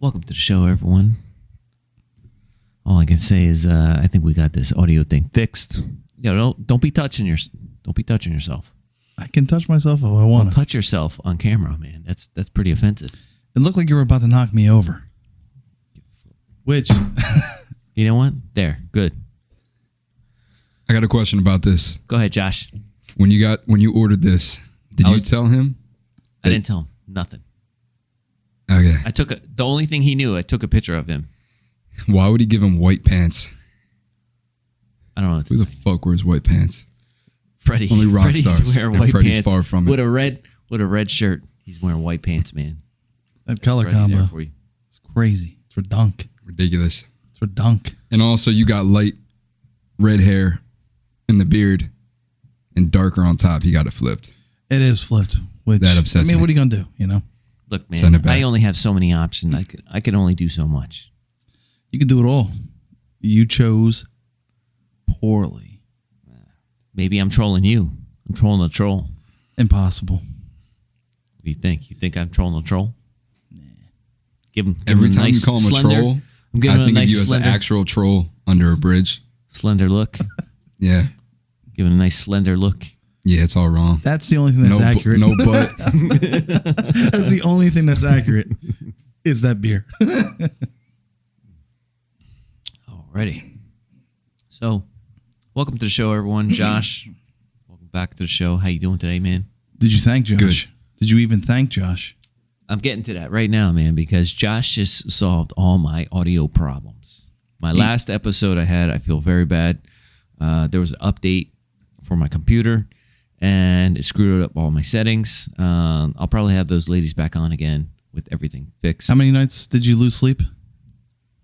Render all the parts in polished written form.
Welcome to the show, everyone. All I can say is I think we got this audio thing fixed. You know, don't be touching yourself. I can touch myself if I want Don't touch yourself on camera, man. That's pretty offensive. It looked like you were about to knock me over. Which you know what? There, good. I got a question about this. Go ahead, Josh. When you ordered this, did you tell him? I didn't tell him nothing. Okay. The only thing he knew, I took a picture of him. Why would he give him white pants? I don't know. Who the fuck wears white pants? Freddie. Only rock Freddie's stars. wearing white Freddie's pants far from it. With a red shirt. He's wearing white pants, man. that color Freddie combo, there for you. it's crazy. It's redunk. Ridiculous. It's redunk. And also, you got light red hair in the beard and darker on top. He got it flipped. It is flipped. Which, That upsets I mean, me. what are you gonna do? You know, Look, Send man, it back. I only have so many options. I could only do so much. you can do it all. You chose poorly. Maybe I'm trolling you. I'm trolling the troll. Impossible. What do you think? You think I'm trolling the troll? Nah. Give him Every a time nice you call him slender, a troll, I'm giving I him think a nice of you as slender, an actual troll under a bridge. slender look. Yeah. Giving a nice slender look. Yeah, it's all wrong. That's the only thing that's accurate. No butt. That's the only thing that's accurate. Is that beer? Alrighty. So, welcome to the show, everyone. Josh, welcome back to the show. How you doing today, man? Did you thank Josh? Good. Did you even thank Josh? I'm getting to that right now, man, because Josh just solved all my audio problems. My last episode I feel very bad. There was an update for my computer, and it screwed up all my settings. I'll probably have those ladies back on again with everything fixed. How many nights did you lose sleep?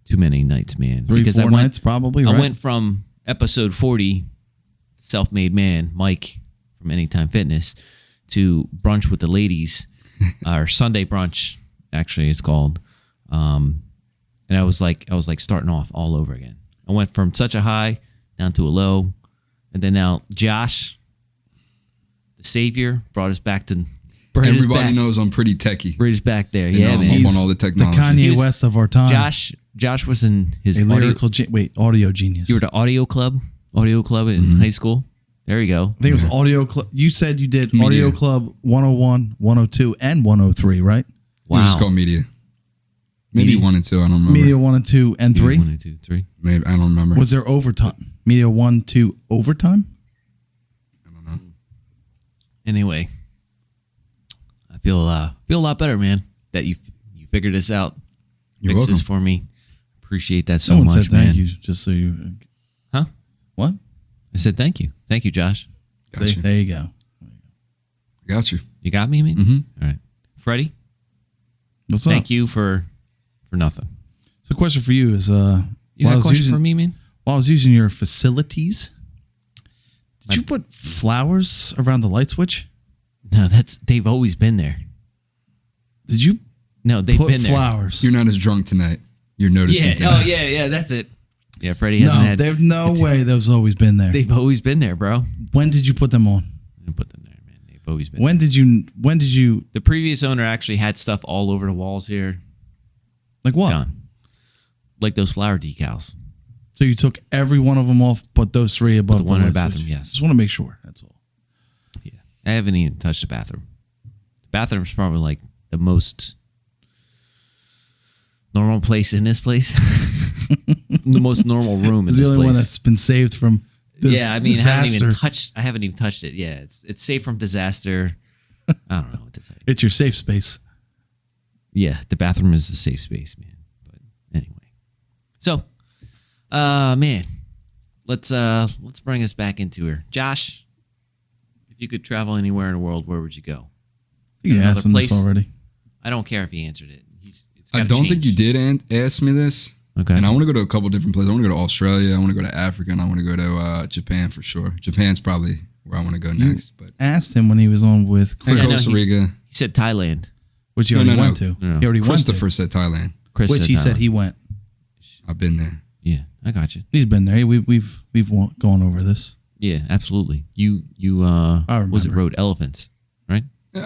Too many nights, man. 3-4 nights, probably. Right? I went from episode 40, self-made man, Mike from Anytime Fitness, to brunch with the ladies, or Sunday brunch, actually it's called. And I was like starting off all over again. I went from such a high down to a low, and then now Josh, the savior, brought us back to. Everybody knows I'm pretty techie. Bridge back there, You know, yeah, I'm man. up on all the technology. The Kanye He was- West of our time. Josh was in his a audio, lyrical audio genius. you were the audio club in high school. There you go. I think it was audio club. You said you did Media. audio club 101, 102, and 103, right? You just call media. Maybe Media. 1 and 2. I don't remember. Media 1 and 2 and 3. 1, 2, 3. Maybe I don't remember. Was there overtime? Media 1, 2 overtime? I don't know. Anyway, I feel a lot better, man. That you figured this out. You're Fixed welcome. this for me. Appreciate that so Someone much, said thank man. you, just so you. Huh? What? I said thank you. Thank you, Josh. Got you. There you go. Got you. You got me, man? Mm-hmm. All right. Freddie, What's up? thank you for nothing. So, the question for you is: You while I got a was question using- for me, man? While I was using your facilities, did you put flowers around the light switch? No, they've always been there. Did you No, they've put been there. flowers? You're not as drunk tonight. You're noticing Yeah. things. Oh, yeah. That's it. Yeah, Freddie hasn't No, had. there's no way those always been there. They've always been there, bro. When did you put them on? I didn't put them there, man. They've always been. When did you The previous owner actually had stuff all over the walls here. like what? Gone. Like those flower decals. So you took every one of them off, but those three above The one in the light bathroom, switch. yes. Just want to make sure. That's all. Yeah. I haven't even touched the bathroom. The bathroom's probably like the most normal place in this place. The most normal room in It's this the only place. one that's been saved from this Yeah, I mean, disaster. I haven't even touched it. Yeah, it's safe from disaster. I don't know what to tell you. It's your safe space. Yeah, the bathroom is a safe space, man. But anyway. So, man, let's bring us back into her. Josh, if you could travel anywhere in the world, where would you go? You Another asked him this place? already. I don't care if he answered it. It's I gotta don't change. think you did ask me this. Okay. And I want to go to a couple different places. I want to go to Australia. I want to go to Africa. And I want to go to Japan for sure. Japan's probably where I want to go next. But Asked him when he was on with and Chris, Yeah, no, Costa Rica. He said Thailand. which he No, already no, went no. to. No. He already went Christopher to. said Thailand. Chris Which he Thailand. said he went. I've been there. Yeah, I got you. He's been there. We've gone over this. Yeah, absolutely. You I was it remember. rode elephants, right?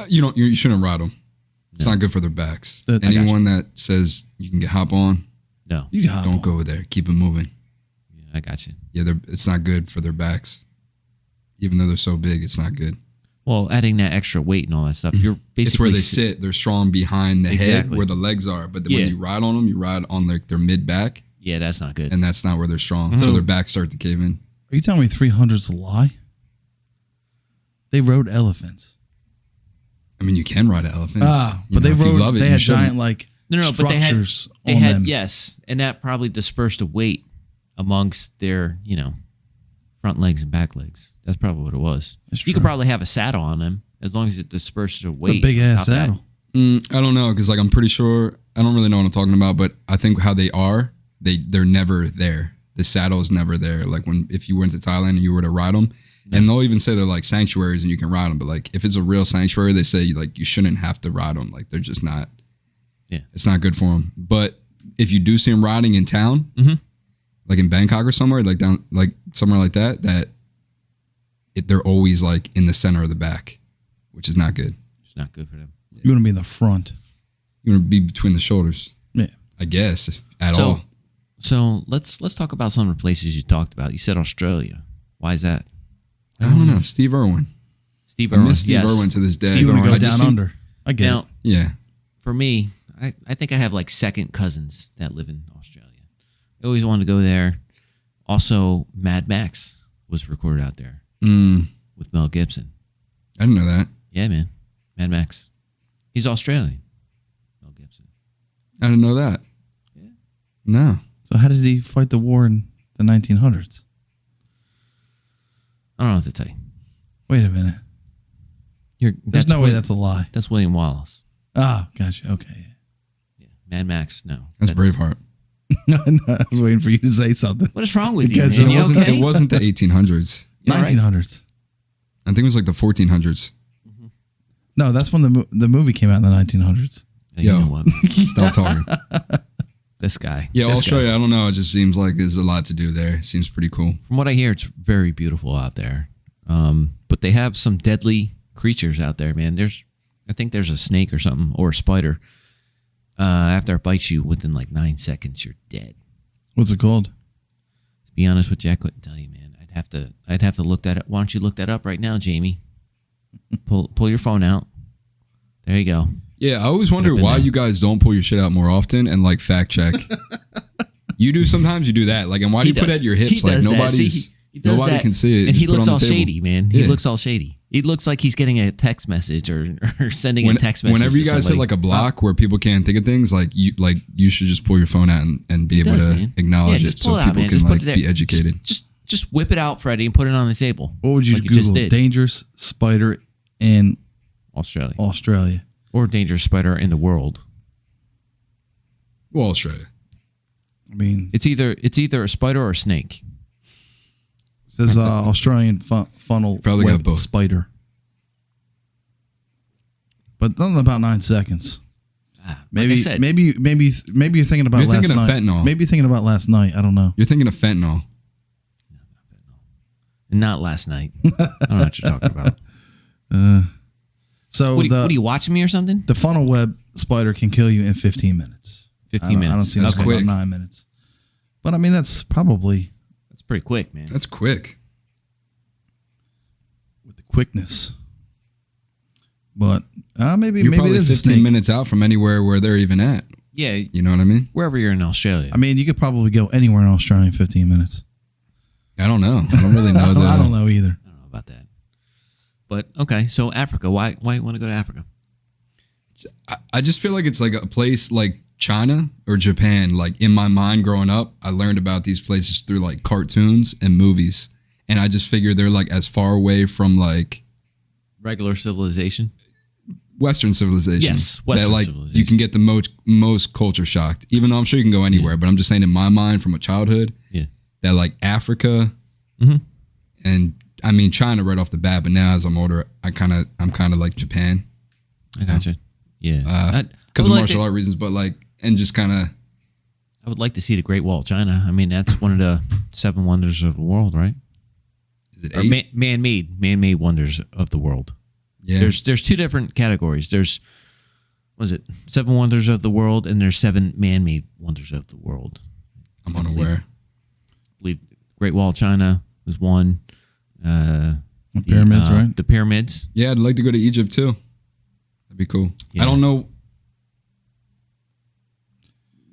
You shouldn't ride them. It's not good for their backs. I got Anyone that says you can hop on, No. You got don't go there. Keep it moving. Yeah, I got you. Yeah, it's not good for their backs. Even though they're so big, it's not good. Well, adding that extra weight and all that stuff, you're basically... It's where they sit. They're strong behind the head Exactly. where the legs are. But when you ride on them, you ride on their mid-back. Yeah, that's not good. And that's not where they're strong. So their backs start to cave in. Are you telling me 300's a lie? They rode elephants. I mean, you can ride elephants. But they if you rode. love it, They you had shouldn't. giant like No, but structures they on had them. yes, and that probably dispersed the weight amongst their, front legs and back legs. That's probably what it was. That's You could true. probably have a saddle on them as long as it disperses the weight. It's a big on ass top of that. saddle. I don't know, because like I'm pretty sure I don't really know what I'm talking about, but I think how they are, they're never there. The saddle is never there. Like if you went to Thailand and you were to ride them, and they'll even say they're like sanctuaries and you can ride them, but like if it's a real sanctuary, they say like you shouldn't have to ride them. Like they're just not. Yeah, it's not good for them. But if you do see them riding in town, like in Bangkok or somewhere, like down like somewhere like that, they're always like in the center of the back, which is not good. it's not good for them. You want to be in the front. You want to be between the shoulders, Yeah. I guess, if at all. So let's talk about some of the places you talked about. You said Australia. Why is that? I don't know. Steve Irwin. Steve I Irwin. miss Steve yes. Irwin to this day. You want to I go just down see- under. I get Now, it. Yeah. for me, I think I have like second cousins that live in Australia. I always wanted to go there. Also, Mad Max was recorded out there with Mel Gibson. I didn't know that. Yeah, man. Mad Max. He's Australian. Mel Gibson. I didn't know that. Yeah. No. So how did he fight the war in the 1900s? I don't know what to tell you. Wait a minute. There's no way that's a lie. That's William Wallace. Gotcha. Okay. Yeah. Mad Max, no. That's Braveheart. No, I was waiting for you to say something. What is wrong with you, Because man? it You wasn't, okay? it wasn't the 1800s. You all right? 1900s. I think it was like the 1400s. No, that's when the movie came out in the 1900s. Hey, you Yo. know what? Stop talking. This guy. Yeah, This Australia, guy. I don't know. It just seems like there's a lot to do there. It seems pretty cool. From what I hear, it's very beautiful out there. But they have some deadly creatures out there, man. I think there's a snake or something, or a spider. After it bites you, within like 9 seconds, you're dead. What's it called? To be honest with you, I couldn't tell you, man. I'd have to look that up. Why don't you look that up right now, Jamie? Pull your phone out. There you go. Yeah, I always wonder been why there. you guys don't pull your shit out more often and like fact check. You do sometimes. You do that. Like, and why do you put it at your hips? Like nobody can see it. And Just he put it looks on all the table. shady, man. He Yeah. looks all shady. He looks like he's getting a text message or sending a text message. Whenever you to guys hit somebody. like a block where people can't think of things, like you should just pull your phone out and be able does, to man. acknowledge Yeah, it just so pull it out, people man. can Just put like it there. be educated. Just whip it out, Freddie, and put it on the table. What would you like Google? just did? Dangerous spider in Australia. Or dangerous spider in the world. Well, Australia. I mean, It's either a spider or a snake. it says Australian funnel Probably web got both. spider. But nothing about 9 seconds. Maybe, like I said, maybe you're thinking about You're last thinking of night. fentanyl. Maybe you're thinking about last night. I don't know. You're thinking of fentanyl. not last night. I don't know what you're talking about. So What are you watching me or something? the funnel web spider can kill you in 15 minutes. 15 minutes. I don't see That's that's quick. about 9 minutes. But I mean, that's probably That's pretty quick, man. That's quick. with the quickness. But maybe You're maybe probably there's a 15 snake. minutes out from anywhere where they're even at. Yeah, You know what I mean? wherever you're in Australia. I mean, you could probably go anywhere in Australia in 15 minutes. I don't know. I don't really know. I don't know either. I don't know about that. But okay, so Africa. Why you want to go to Africa? I just feel like it's like a place like China or Japan. Like in my mind growing up, I learned about these places through like cartoons and movies. And I just figure they're like as far away from like Regular civilization. Western civilization. Yes, Western that like civilization. you can get the most culture shocked. Even though I'm sure you can go anywhere, but I'm just saying in my mind from a childhood Yeah. that like Africa Mm-hmm. and I mean China right off the bat, but now as I'm older, I'm kind of like Japan I gotcha. Yeah. because of martial art reasons, but like and just kind of I would like to see the Great Wall of China. I mean, that's one of the 7 wonders of the world, right? is it Or eight? man-made wonders of the world. Yeah, There's 2 different categories. There's was it 7 wonders of the world, and there's 7 man-made wonders of the world. I'm unaware. I believe Great Wall of China was one. The pyramids, right? The pyramids. Yeah, I'd like to go to Egypt too. That'd be cool. Yeah. I don't know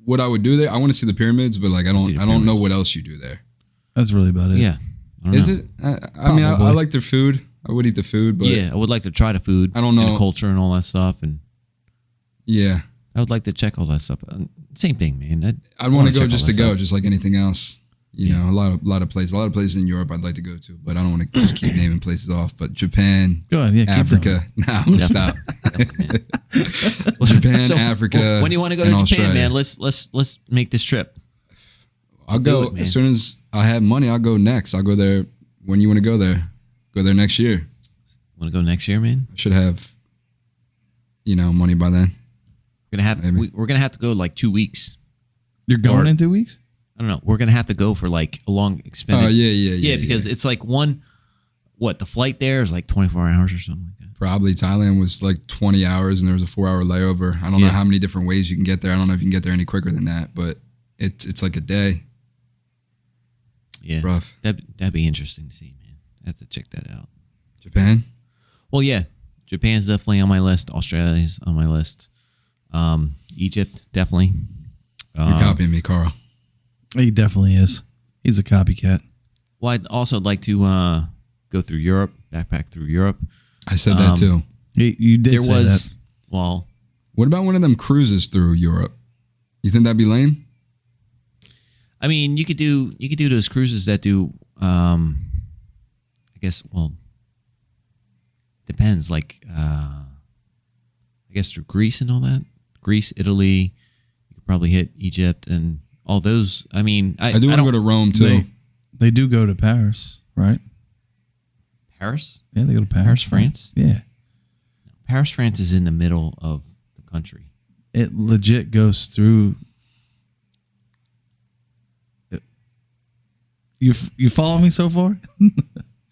what I would do there. I want to see the pyramids, but like I don't know what else you do there. That's really about it. Yeah. I don't Is know. it? I mean, I like their food. I would eat the food, but Yeah, I would like to try the food. I don't know. And the culture and all that stuff, and yeah, I would like to check all that stuff. Same thing, man. I'd want to go check just all to that go, stuff. just like anything else. You know, a lot of places in Europe I'd like to go to, but I don't want to just keep naming places off. But Japan, Go ahead. Yeah. keep Africa. No, I'm gonna stop. Japan, Africa. When do you want to go to and Japan, Australia. man? Let's make this trip. I'll do go it, man. as soon as I have money. I'll go next. I'll go there when you want to go there. Go there next year. Want to go next year, man? I should have, money by then. We're gonna have to go like 2 weeks. You're going in 2 weeks? I don't know. We're gonna have to go for like a long extended. Oh yeah. Because it's like the flight there is like 24 hours or something like that. Probably Thailand was like 20 hours and there was a 4-hour layover. I don't know Yeah. how many different ways you can get there. I don't know if you can get there any quicker than that, but it's like a day. Yeah, Rough. That'd be interesting to see, man. I have to check that out. Japan? Well, yeah, Japan's definitely on my list. Australia's on my list. Egypt definitely. You're copying me, Carl. He definitely is. He's a copycat. Well, I'd also like to go through Europe, backpack through Europe. I said that too. You did There say was that. well, What about one of them cruises through Europe? You think that'd be lame? I mean, you could do those cruises that do. I guess. Well, depends. Like, I guess through Greece and all that. Greece, Italy. You could probably hit Egypt and all those. I mean, I do want to go to Rome too. They do go to Paris, right? Paris. Yeah, they go to Paris. Paris, France? Yeah. Paris, France is in the middle of the country. It legit goes through. You follow me so far?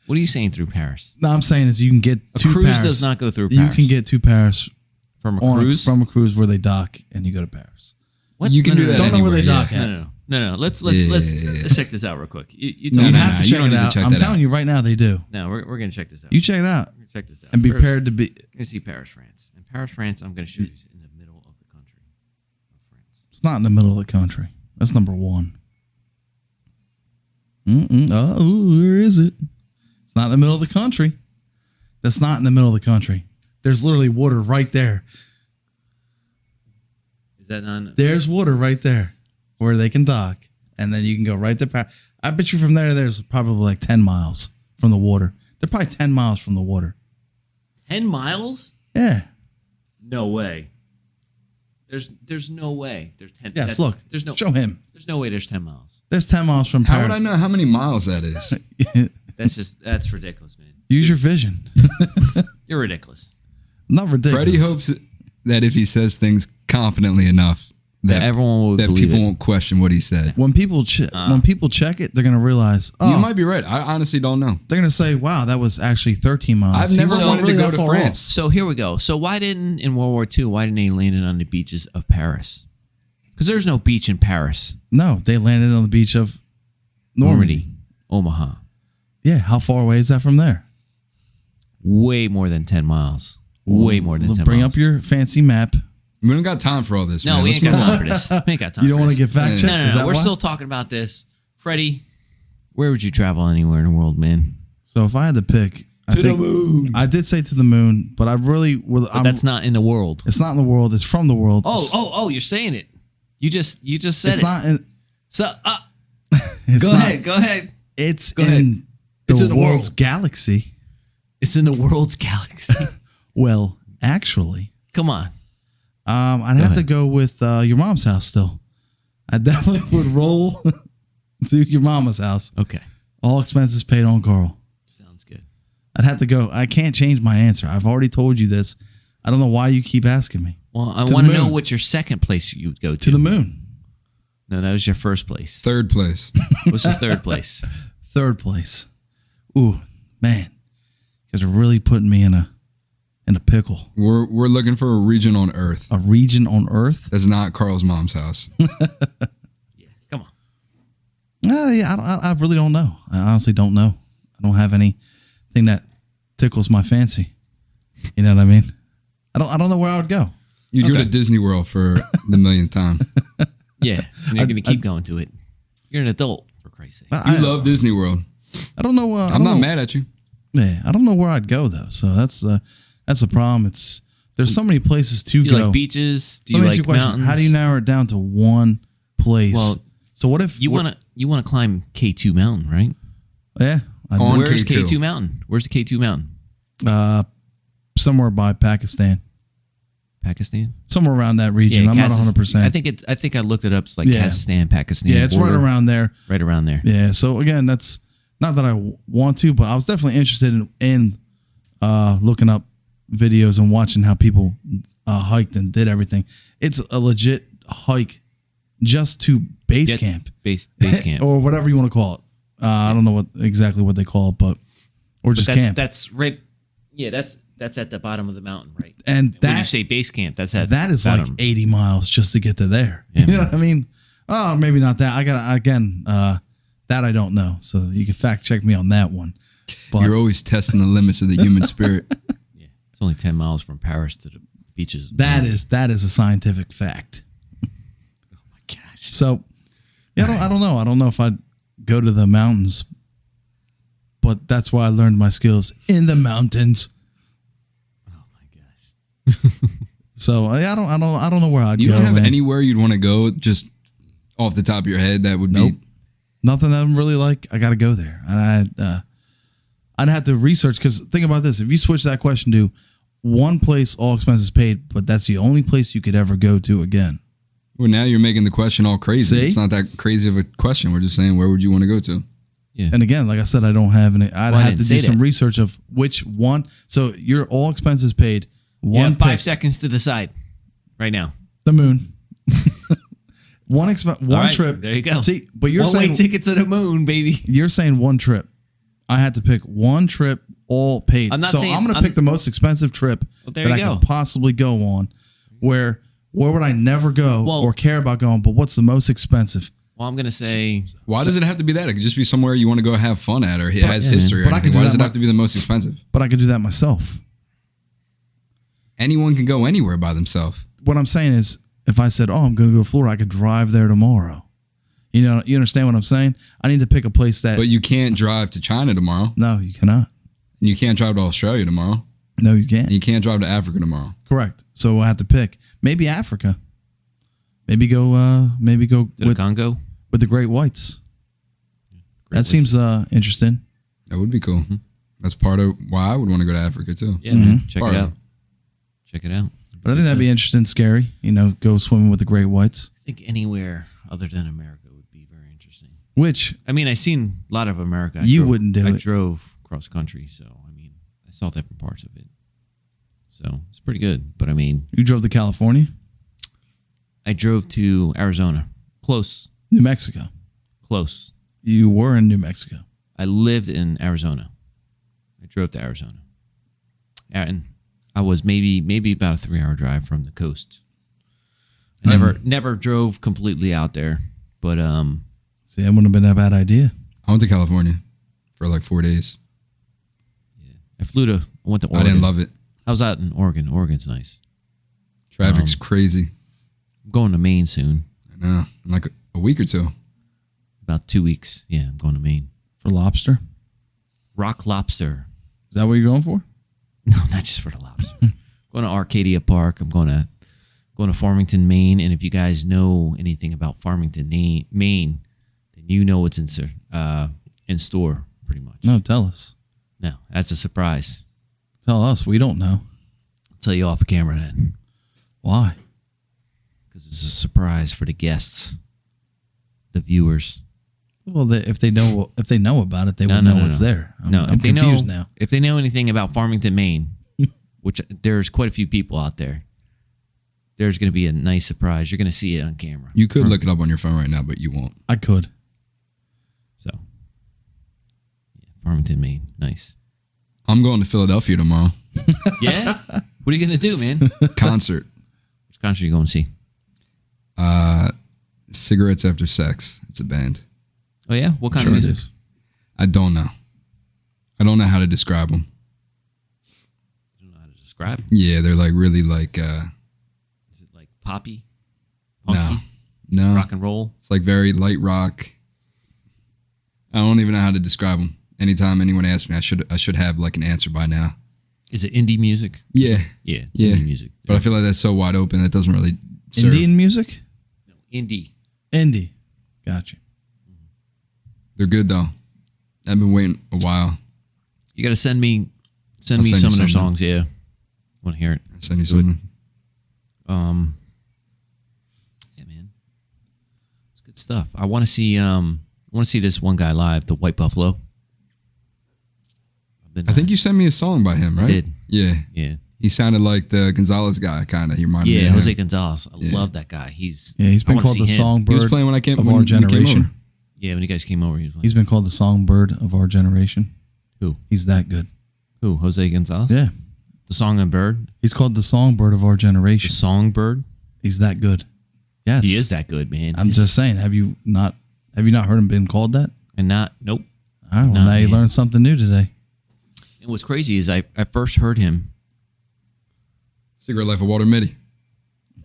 What are you saying through Paris? No, I'm saying is you can get A to cruise Paris. does not go through You Paris. can get to Paris from a on cruise. from a cruise where they dock and you go to Paris. What? You can do that Don't know where they anywhere, dock yeah. at. No. Let's check this out real quick. You No, tell You me. have to you check don't it need to out. check I'm that telling out. you right now, they do. No, we're gonna check this out. You check it out We're gonna check this out. and be First, prepared to be. We're gonna see Paris, France. And Paris, France, I'm gonna show you in the middle of the country of France. It's not in the middle of the country. That's number one. Oh, where is it? It's not in the middle of the country. That's not in the middle of the country. There's literally water right there. Is that not? There's water right there where they can dock, and then you can go right to Paris. I bet you from there's probably like 10 miles from the water. They're probably 10 miles from the water. 10 miles? Yeah. No way. There's no way. There's 10. Yes, look. There's no. Show him. There's no way. There's 10 miles. There's 10 miles from How Paris. would I know how many miles that is? That's ridiculous, man. Use your vision. You're ridiculous. Not ridiculous. Freddie hopes that if he says things confidently enough, that Everyone will that believe people it. won't question what he said. When people check it, they're gonna realize. Oh, You might be right. I honestly don't know. they're gonna say, "Wow, that was actually 13 miles." I've He never wasn't wanted to really go that to far France. So here we go. So why didn't in World War II? Why didn't they land it on the beaches of Paris? Because there's no beach in Paris. off. No, they landed on the beach of Normandy. Omaha. Yeah, how far away is that from there? Way more than 10 miles. Way more than 10 Bring miles. up your fancy map. We don't got time for all this. No, man. we Let's ain't got move time on. for this. We ain't got time You don't for want to this. get fact checked? No. Is that We're why? still talking about this. Freddie, where would you travel anywhere in the world, man? So if I had to pick, the moon. I did say to the moon, but I really would. But that's not in the world. It's not in the world. It's from the world. Oh, you're saying it. You just said it's it. not in. So It's go not, ahead. Go ahead. It's Go in ahead. the It's in the world's world. galaxy. It's in the world's galaxy. Well, actually, Come on. I'd have to go with your mom's house still. I definitely would roll to your mama's house. Okay. All expenses paid on Carl. Sounds good. I'd have to go. I can't change my answer. I've already told you this. I don't know why you keep asking me. Well, I To want the to know moon. what your second place you would go to. To the moon. No, that was your first place. Third place. What's the third place? Third place. Ooh, man. You guys are really putting me in a in a pickle. We're looking for a region on Earth. A region on Earth? That's not Carl's mom's house. Yeah, come on. Yeah, I really don't know. I honestly don't know. I don't have anything that tickles my fancy. You know what I mean? I don't know where I would go. You'd go to Disney World for the millionth time. Yeah, and you're going to keep going to it. You're an adult, for Christ's sake. You love Disney World. I don't know. I'm not mad at you. Yeah, I don't know where I'd go though. So that's the problem. There's so many places to Do go. you like beaches? Do Let you me ask like a question. mountains? How do you narrow it down to one place? Well, so what if you want to climb K2 Mountain, right? Yeah, On Where's K2? K2 Mountain? Where's the K2 Mountain? Somewhere by Pakistan, Pakistan? somewhere around that region. I'm not 100%. I think I looked it up. It's like Yeah. Kazakhstan, Pakistan. Yeah, it's border, right around there. Right around there. Yeah. So again, that's not that I want to, but I was definitely interested in looking up videos and watching how people hiked and did everything. It's a legit hike just to base camp. Base camp. Or whatever you want to call it. I don't know exactly what they call it, but just camp. That's right. Yeah, that's at the bottom of the mountain, right? And when you that say base camp, that's at that is bottom. like 80 miles just to get to there. Yeah, you know what I mean? Oh, maybe not that. I got again. That I don't know. So you can fact check me on that one. But You're always testing the limits of the human spirit. Yeah, it's only 10 miles from Paris to the beaches. that is a scientific fact. Oh my gosh. So yeah, I don't know. I don't know if I'd go to the mountains, but that's why I learned my skills in the mountains. Oh my gosh. So I don't know where I'd You go. don't have man. anywhere you'd want to go just off the top of your head that would Nope. be. Nothing that I'm really like. I got to go there, and I'd have to research because think about this: if you switch that question to one place, all expenses paid, but that's the only place you could ever go to again. Well, now you're making the question all crazy. See? It's not that crazy of a question. We're just saying, where would you want to go to? Yeah. And again, like I said, I don't have any. I'd Well, I have didn't to say do some that. research of which one. So you're all expenses paid. You One have 5 picked. seconds to decide right now. The moon. one All right, trip. There you go. See, but you're One-way saying ticket to the moon, baby. you're saying one trip. I had to pick one trip, all paid. I'm not so saying- I'm going to I'm- pick the most expensive trip Well, there that I you go. could possibly go on. Where would I never go Well- or care about going? But what's the most expensive? Well, I'm gonna say Why does it have to be that? It could just be somewhere you want to go have fun at, or it has history. But Or I anything. could do Why does that it my- have to be the most expensive? But I could do that myself. Anyone can go anywhere by themselves. What I'm saying is, if I said, "Oh, I'm going to go to Florida," I could drive there tomorrow. You know, you understand what I'm saying? I need to pick a place that. But you can't drive to China tomorrow. No, you cannot. And you can't drive to Australia tomorrow. No, you can't. And you can't drive to Africa tomorrow. Correct. So I have to pick maybe Africa. Maybe go. to the with Congo. the Great Whites. That seems interesting. That would be cool. That's part of why I would want to go to Africa too. Yeah, man, check Part it of out. Check it out. But I think that'd be interesting, scary. You know, go swimming with the Great Whites. I think anywhere other than America would be very interesting. Which I mean, I've seen a lot of America. wouldn't do I it. drove cross country, so I mean, I saw different parts of it. So it's pretty good. But I mean, you drove to California, I drove to Arizona. Close. New Mexico. Close. You were in New Mexico. I lived in Arizona. I drove to Arizona. And I was maybe about a 3-hour drive from the coast. I never drove completely out there, but See, that wouldn't have been a bad idea. I went to California for like 4 days. I went to Oregon. I didn't love it. I was out in Oregon. Oregon's nice. Traffic's crazy. I'm going to Maine soon. I know. In like a week or two. About 2 weeks. Yeah, I'm going to Maine. For lobster? Rock lobster. Is that what you're going for? No, not just for the lobster. Going to Arcadia Park. I'm going to Farmington, Maine. And if you guys know anything about Farmington, Maine, then you know what's in store pretty much. No, tell us. No, that's a surprise. Tell us. We don't know. I'll tell you off the camera then, Why? because it's a surprise for the guests, the viewers. Well, if they know about it, they would know it's there. I'm if they confused know, now. If they know anything about Farmington, Maine, which there's quite a few people out there, there's going to be a nice surprise. You're going to see it on camera. You could look it up on your phone right now, but you won't. I could. So, yeah, Farmington, Maine, nice. I'm going to Philadelphia tomorrow. Yeah? What are you going to do, man? Concert. Which concert are you going to see? Cigarettes After Sex. It's a band. Oh, yeah? What kind of Sure it music? is. I don't know. I don't know how to describe them. I don't know how to describe it. Yeah, they're like really like Is it like poppy? Punky? no. Rock and roll? It's like very light rock. I don't even know how to describe them. Anytime anyone asks me, I should have like an answer by now. Is it indie music? Yeah. Yeah, it's Yeah. indie music. But I feel like that's so wide open that doesn't really serve. Indian music? No, indie. Indie. Gotcha. They're good though. I've been waiting a while. You got to send me I'll send some you of their something. songs. Yeah, want to hear it? I'll send you something. Yeah, man, it's good stuff. I want to see this one guy live, the White Buffalo. I think you sent me a song by him, right? did. Yeah. Yeah, He sounded like the Gonzalez guy, kind of. He reminded me yeah, of Jose him. Gonzalez. I Yeah. love that guy. He's He's I been wanna called the see him. songbird He was playing when I came of when our you came generation. over. Yeah, when you guys came over, he was playing. He's been called the songbird of our generation. Who? He's that good. Who? Jose Gonzalez? Yeah. The Song and Bird. He's called the songbird of our The generation. Songbird. He's that good. Yes. He is that good, man. I'm just saying, have you not heard him been called that? and not nope. All right, well, No, now you man. learned something new today. And what's crazy is I first heard him. Cigarette Life of Walter Mitty.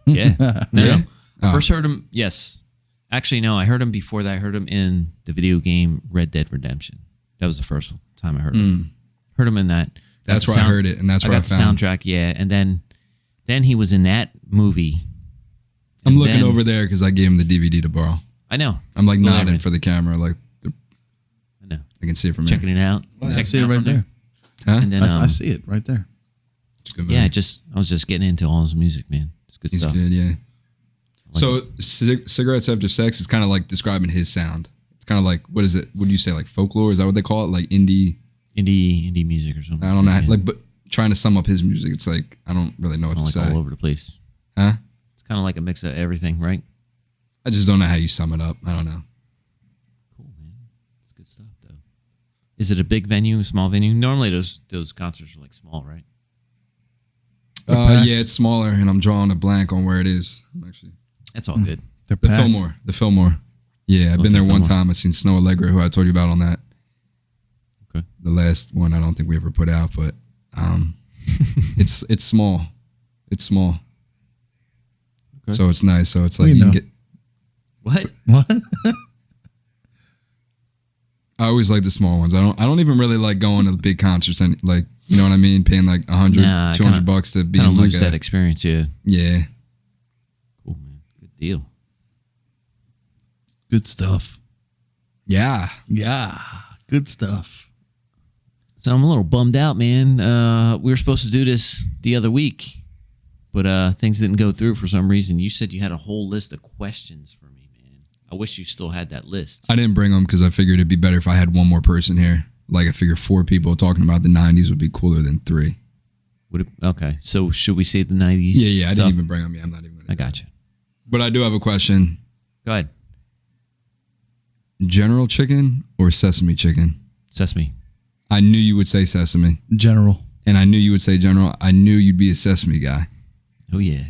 Yeah. No. Yeah? No. I Oh. first heard him, yes. Actually, no, I heard him before that. I heard him in the video game Red Dead Redemption. That was the first time I heard him. Heard him in that. Got That's the where I heard it, and that's where I got the found soundtrack, yeah. And then he was in that movie. I'm And looking then- over there because I gave him the DVD to borrow. I know. I'm like Still there, nodding man. for the camera, like I know. I can see it from Checking here. it out. I Checking see it out right from there. Huh? And then, I see it right there. It's a good movie. yeah, I was just getting into all his music, man. It's good He's stuff. good, yeah. So Cigarettes After Sex is kind of like describing his sound. It's kind of like, what is it? What do you say, like folklore? Is that what they call it? Like indie? Indie music or something. I don't know. Yeah. Like, but trying to sum up his music, it's like, I don't really know what Kinda to like say. all over the place. Huh? It's kind of like a mix of everything, right? I just don't know how you sum it up. I don't know. Cool, man. It's good stuff, though. Is it a big venue, a small venue? Normally, those concerts are like small, right? packed. Yeah, it's smaller, and I'm drawing a blank on where it is. Actually, That's all good. They're the packed. Fillmore. The Fillmore. Yeah, I've been there one time. I've seen Snow Allegra, who I told you about on that. Okay. The last one, I don't think we ever put out, but it's small. It's small. Okay. So it's nice. So it's like We you can know. get. What? What? I always like the small ones. I don't even really like going to the big concerts and like, you know what I mean? Paying like 100, Nah, I 200 kinda- bucks to be Kind in of like lose that experience, yeah. yeah. Cool, man. Good deal. Good stuff. Yeah. Yeah. Good stuff. So I'm a little bummed out, man. We were supposed to do this the other week, but things didn't go through for some reason. You said you had a whole list of questions for me, man. I wish you still had that list. I didn't bring them because I figured it'd be better if I had one more person here. Like I figure 4 people talking about the 90s would be cooler than 3. Okay, so should we save the 90s? Yeah. I stuff? didn't even bring them. Yeah, I'm not even. I got you. But I do have a question. Go ahead. General chicken or sesame chicken? Sesame. I knew you would say sesame, General. and I knew you would say general. I knew you'd be a sesame guy. Oh, yeah.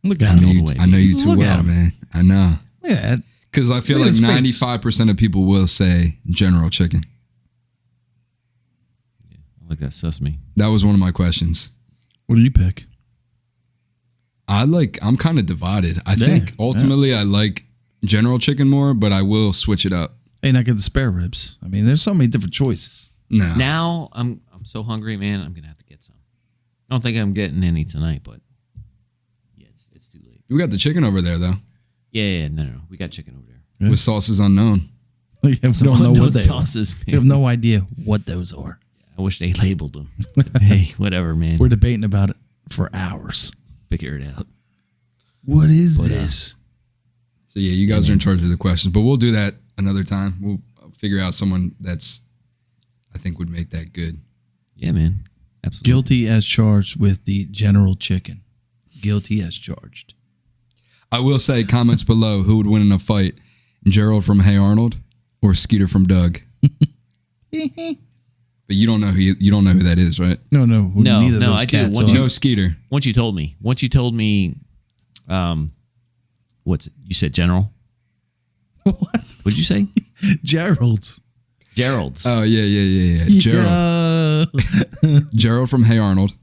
Look I at know him. you. all the way, I know you too Look at well, him. man. I know. Look at that. Because I feel Look like at his face. 95% of people will say general chicken. I like that sesame. That was one of my questions. What do you pick? I'm kind of divided. I Yeah, think ultimately I like general chicken more, but I will switch it up. Hey, not get the spare ribs. I mean, there's so many different choices. No. Now I'm so hungry, man. I'm gonna have to get some. I don't think I'm getting any tonight, but yeah, it's too late. We got the chicken over there, though, Yeah, no. We got chicken over there. Yeah. with sauces unknown. We don't know Unknown what they are. sauces, We have man. no idea what those are. I wish they labeled them. Hey, whatever, man. We're debating about it for hours. Figure it out. What is this? So, yeah, you guys are in charge of the questions, but we'll do that another time. We'll figure out someone I think would make that good. Yeah, man. Absolutely. Guilty as charged with the general chicken. Guilty as charged. I will say, comments below, who would win in a fight? Gerald from Hey Arnold or Skeeter from Doug? But you don't know who that is, right? No, neither of those I do. cats Once are. No, Skeeter. Once you told me, what's it? You said General. What? What'd you say? Gerald's. Gerald's. Oh yeah. Gerald. Yeah. Gerald from Hey Arnold.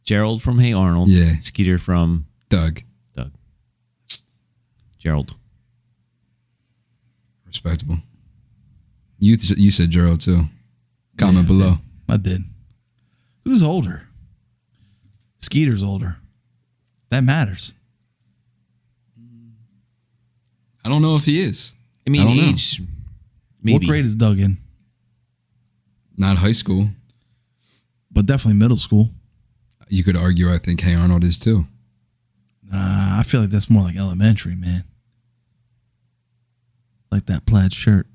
Gerald from Hey Arnold. Yeah. Skeeter from Doug. Gerald. Respectable. You said Gerald too. Comment below. I did. Who's older? Skeeter's older. That matters. I don't know if he is. I mean, don't know. age. Maybe. What grade is Doug in? Not high school. But definitely middle school. You could argue I think Hey Arnold is too. I feel like that's more like elementary, man. Like that plaid shirt.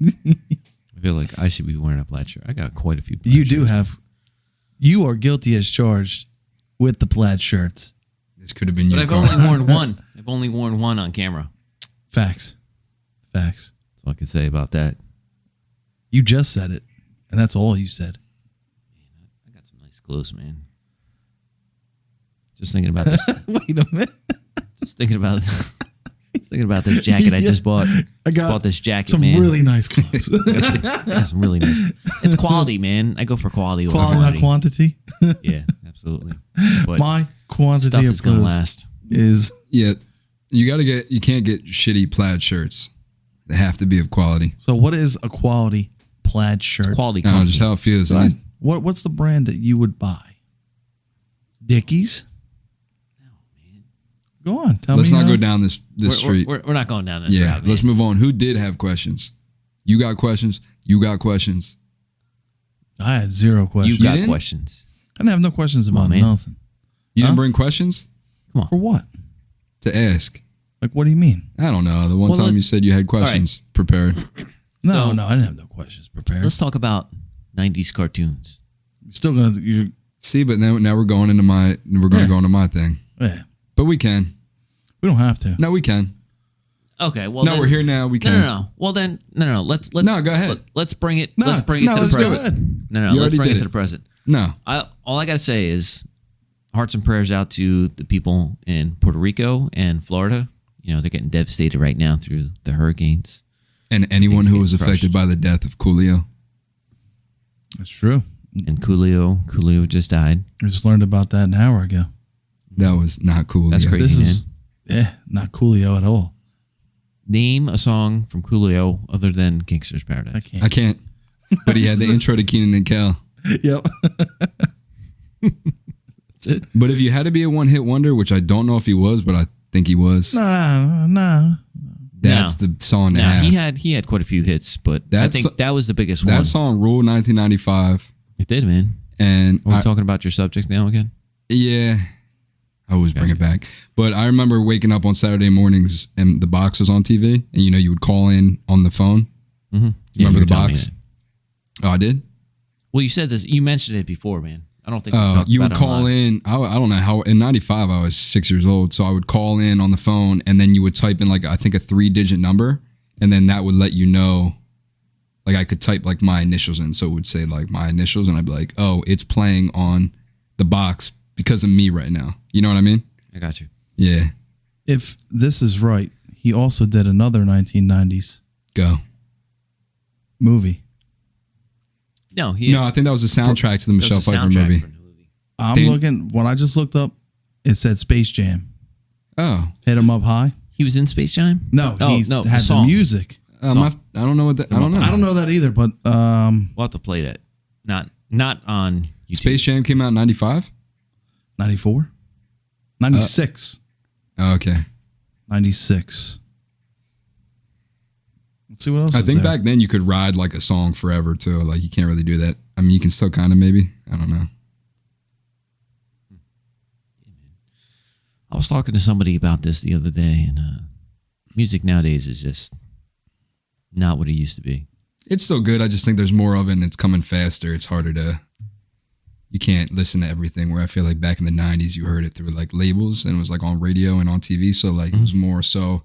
I feel like I should be wearing a plaid shirt. I got quite a few plaid You do shirts. have. You are guilty as charged with the plaid shirts. This could have been But your I've car. only worn one. I've only worn one on camera. Facts. That's all I can say about that. You just said it. And that's all you said. I got some nice clothes, man. Just thinking about this. Wait a minute. Just thinking about this jacket I just bought. I got bought this jacket, some man. really nice clothes. Got some really nice. It's quality, man. I go for quality over Quality, not quantity. quantity. Yeah, absolutely. But My quantity stuff of is gonna clothes last. is Yeah, you can't get shitty plaid shirts. They have to be of quality. so. What is a quality plaid shirt? Quality. No, Comfy. just how it feels. Right. What's the brand that you would buy? Dickies. Go on. Tell Let's me. not go down this street. We're not going down this Yeah, route. let's man. move on. Who did have questions? You got questions? You got questions? I had zero questions. You got didn't? questions. I didn't have no questions on, about man. nothing. You Huh? didn't bring questions For what? to ask? Like, what do you mean? I don't know. The one Well, time you said you had questions prepared. No, So- no, I didn't have no questions prepared. Let's talk about 90s cartoons. You're still gonna. See, but now we're going into my go into my thing. Yeah, But we can. we don't have to. No, we can. Okay, well No, then, we're here now. We can. No. Well then, no. Let's No, go ahead. Let's bring it. No, let's bring it no, to the let's go present. ahead. No. You Let's already bring it did to it. the present. No. All I gotta say is hearts and prayers out to the people in Puerto Rico and Florida. You know, they're getting devastated right now through the hurricanes. And anyone who was Things get affected by the death of Coolio. That's true. And Coolio just died. I just learned about that an hour ago. That was not cool. That's crazy. This man. is not Coolio at all. Name a song from Coolio other than Gangster's Paradise. I can't. I can't. But he had the intro to Keenan and Kel. Yep. That's it. But if you had to be a one-hit wonder, which I don't know if he was, but I think he was, Nah. that's the song to No, have. he had quite a few hits, but I That's- think that was the biggest That one. song ruled 1995. It did, man. And Are we talking about your subject now again? yeah, I always bring it back. But I remember waking up on Saturday mornings and the box was on TV, and you would call in on the phone. Mm-hmm. Remember the box? Oh, I did? Well, you said this. You mentioned it before, man. I don't think we Oh, talked you about would it on call live. in. I don't know how. In '95, I was 6 years old, so I would call in on the phone, and then you would type in I think a 3-digit number, and then that would let you know. Like I could type my initials in, so it would say my initials, and I'd be like, "Oh, it's playing on the box because of me right now." You know what I mean? I got you. Yeah. If this is right, he also did another 1990s Go. movie. No, he. No, I think that was the soundtrack to the that Michelle was the Pfeiffer soundtrack movie. for the movie. I'm Dan- looking. When I just looked up, it said Space Jam. Oh, Hit 'em up high. He was in Space Jam. No, Oh, he's no, the had the song. music. I don't know what that. I don't know. I don't know that either, but We'll have to play that. Not on YouTube. Space Jam came out in '95. 94, 96, Oh, okay. 96. Let's see what else. I is think there. back then you could ride a song forever too. You can't really do that. I mean, you can still kind of maybe. I don't know. I was talking to somebody about this the other day, and music nowadays is just not what it used to be. It's still good. I just think there's more of it and it's coming faster. It's harder to, you can't listen to everything where I feel like back in the 90s, you heard it through labels and it was on radio and on TV. So it was more so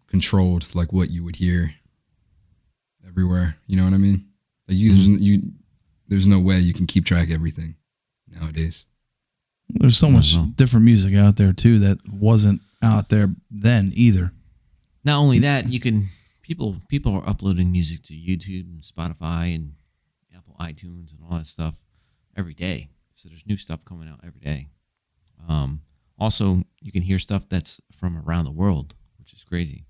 controlled, what you would hear. everywhere. You know what I mean? Like there's no way you can keep track of everything nowadays. There's so much different music out there too that wasn't out there then either. Not only that, you can people are uploading music to YouTube and Spotify and Apple iTunes and all that stuff every day. So there's new stuff coming out every day. Also, you can hear stuff that's from around the world, which is crazy.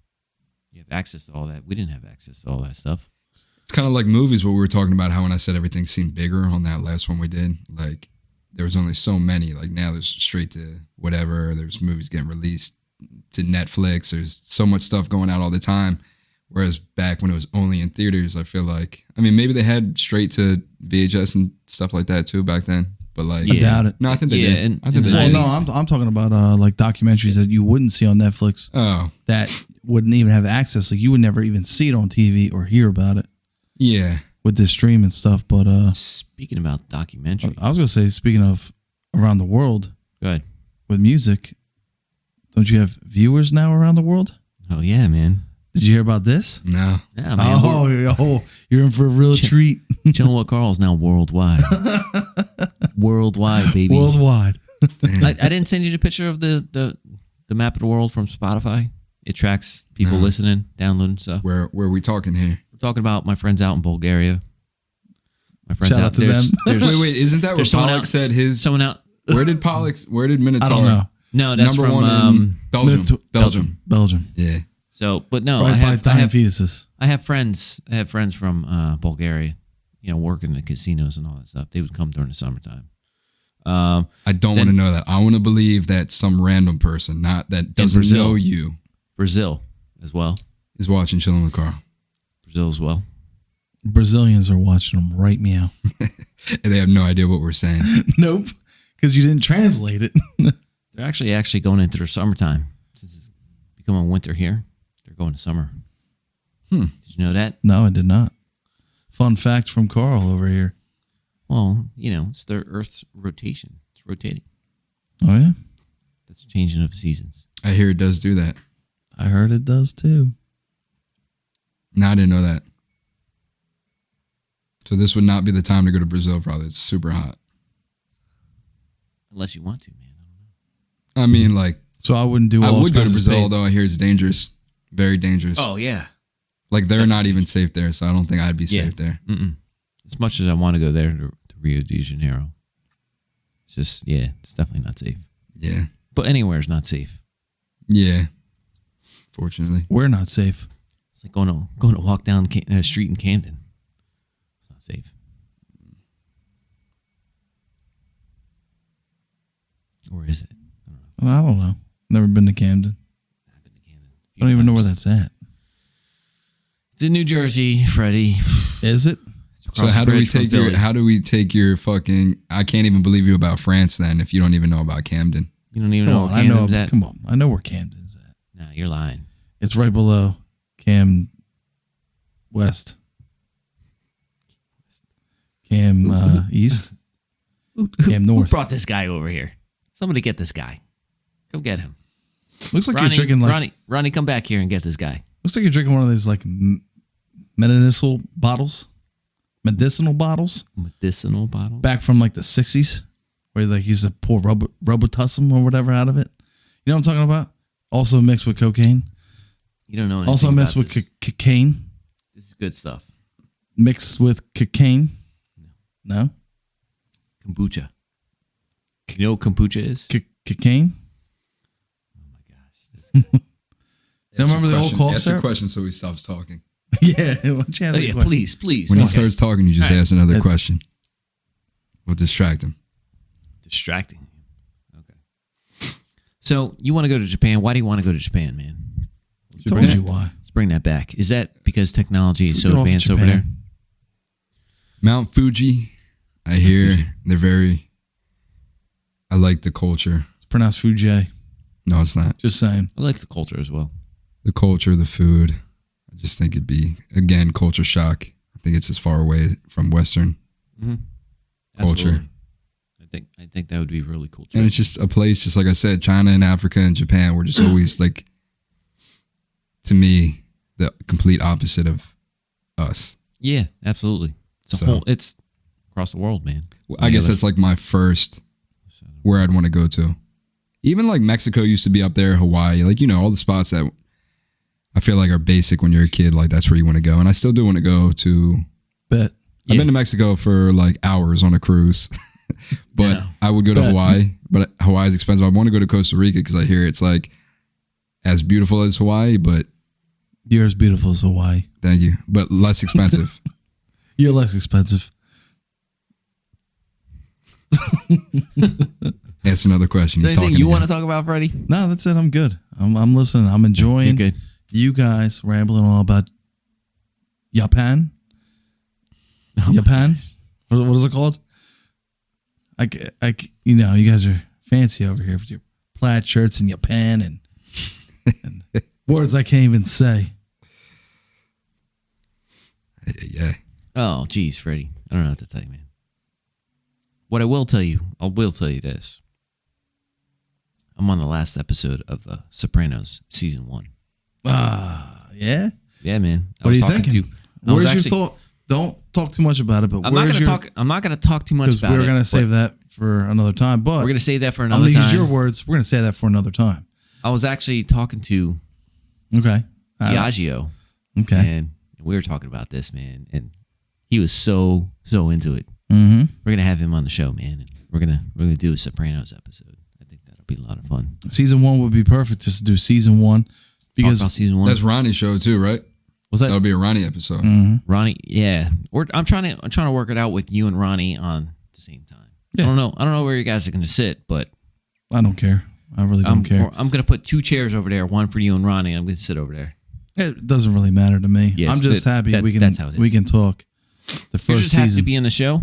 You have access to all that. We didn't have access to all that stuff. It's kind of like movies, what we were talking about, how when I said everything seemed bigger on that last one we did, like there was only so many. Like now there's straight to whatever. There's movies getting released to Netflix. There's so much stuff going out all the time. Whereas back when it was only in theaters, I feel like, I mean, maybe they had straight to VHS and stuff like that too back then. But like, I doubt it. No, I think they did. I think they Well, did. no, I'm talking about like documentaries that you wouldn't see on Netflix. Oh, that wouldn't even have access. Like you would never even see it on TV or hear about it. yeah. With this stream and stuff. But Speaking about documentaries, I was gonna say, speaking of around the world, go ahead. with music, don't you have viewers now around the world? Oh yeah, man. Did you hear about this? No. Yeah, man. Oh, you're in for a real treat. Chillin' with Carl's now worldwide. Worldwide, baby. Worldwide. I didn't send you the picture of the map of the world from Spotify. It tracks people listening, downloading stuff. Where are we talking here? We're talking about my friends out in Bulgaria. My friends Shout out out to there's, them. there's Wait, isn't that where there's someone Pollock out- said his? someone out. Where did Minotaur? I don't know. No, that's Number from one in Belgium. Belgium. Belgium. Yeah. So, but no, Right I have by dying fetuses. I have friends from Bulgaria. You know, working in the casinos and all that stuff. They would come during the summertime. I don't want to know that. I want to believe that some random person, not that doesn't Brazil. know you, Brazil as well. is watching Chillin' with Carl. Brazil as well. Brazilians are watching them right meow. And they have no idea what we're saying. Nope. Because you didn't translate it. They're actually going into their summertime. Since it's becoming winter here, they're going to summer. Did you know that? No, I did not. Fun fact from Carl over here. Well, you know, it's their Earth's rotation. It's rotating. Oh, yeah? That's the changing of seasons. I hear it does do that. I heard it does too. No, I didn't know that. So this would not be the time to go to Brazil, probably. It's super hot. Unless you want to, man. I mean, like, So I wouldn't do I all would go to expenses Brazil, paid. although I hear it's dangerous. Very dangerous. Oh, yeah. Like, they're not even safe there, so I don't think I'd be Yeah. safe there. As much as I want to go there to Rio de Janeiro, it's just, yeah, it's definitely not safe. Yeah. But anywhere is not safe. Yeah. Fortunately. We're not safe. It's like going to walk down a street in Camden. It's not safe. Or is it? Well, I don't know. Never been to Camden. I've been to Camden. I don't even know where that's at. It's in New Jersey, Freddie. Is it? It's So across how the do we bridge from take Philly. how do we take your fucking, I can't even believe you about France then if you don't even know about Camden. You don't even Come know on, where I know. Camden's at? Come on, I know where Camden's at. Nah, you're lying. It's right below Cam West. Cam East. Cam Who North. brought this guy over here? Somebody get this guy. Go get him. Looks like Ronnie, you're drinking like Ronnie, come back here and get this guy. looks like you're drinking one of those like medicinal bottles. Medicinal bottles Medicinal bottle. back from like the 60s where they like used to pour Robitussin or whatever out of it. You know what I'm talking about? Also mixed with cocaine. You don't know anything Also mixed about with this. cocaine. This is good stuff. Mixed with cocaine. No? Kombucha. You know what kombucha is? Cocaine? Oh my gosh. Remember the old cough Ask a syrup? question so he stops talking. Yeah. Why don't you ask Oh, me a yeah, question? please. When he Okay. starts talking, you just ask another question. We'll distract him. Distracting. Okay. So you want to go to Japan? Why do you want to go to Japan, man? Told you why. Let's bring that back. Is that because technology is Get so off advanced over Japan. there? Mount Fuji, I hear they're very, I like the culture. It's pronounced Fuji. No, it's not. Just saying. I like the culture as well. The culture, the food. I just think it'd be, again, culture shock. I think it's as far away from Western culture. Absolutely. I think that would be really cool. And it's just a place, just like I said, China and Africa and Japan were just always like, to me, the complete opposite of us. Yeah, absolutely. It's across the world, man. I guess that's like my first where I'd want to go to. Even like Mexico used to be up there, Hawaii, like, all the spots that I feel like are basic when you're a kid. Like that's where you want to go. And I still do want to go to. Bet. I've been to Mexico for like hours on a cruise, but I would go to Hawaii, but Hawaii is expensive. I want to go to Costa Rica because I hear it's like as beautiful as Hawaii, but. You're as beautiful as Hawaii. Thank you. But less expensive. You're less expensive. That's another question. Is there anything you want to talk about, Freddie? No, that's it. I'm good. I'm listening. I'm enjoying You're good. You guys rambling all about Japan. Japan? What is it called? You guys are fancy over here with your plaid shirts in Japan and words I can't even say. Yeah. Oh, geez, Freddie. I don't know what to tell you, man. What I will tell you this. I'm on the last episode of Sopranos season 1. Yeah? Yeah, man. What are you thinking? Where's your thought? Don't talk too much about it, but I'm not going to talk too much about it. We're going to save that for another time, but we're going to save that for another time. I'm going to use your words. We're going to say that for another time. I was actually talking to Diageo. Okay. And we were talking about this, man, and he was so into it. Mm-hmm. We're gonna have him on the show, man, and we're gonna do a Sopranos episode. I think that'll be a lot of fun. Season 1 would be perfect just to do season 1 because talk about season 1. That's Ronnie's show too, right? What's that? That'll be a Ronnie episode. Mm-hmm. Ronnie, yeah. I'm trying to work it out with you and Ronnie on the same time. Yeah. I don't know where you guys are gonna sit, but I don't care. I really don't care. I'm gonna put 2 chairs over there, one for you and Ronnie. And I'm gonna sit over there. It doesn't really matter to me. Yes, I'm just happy that's how it is. we can talk. The first You just season. have to be in the show.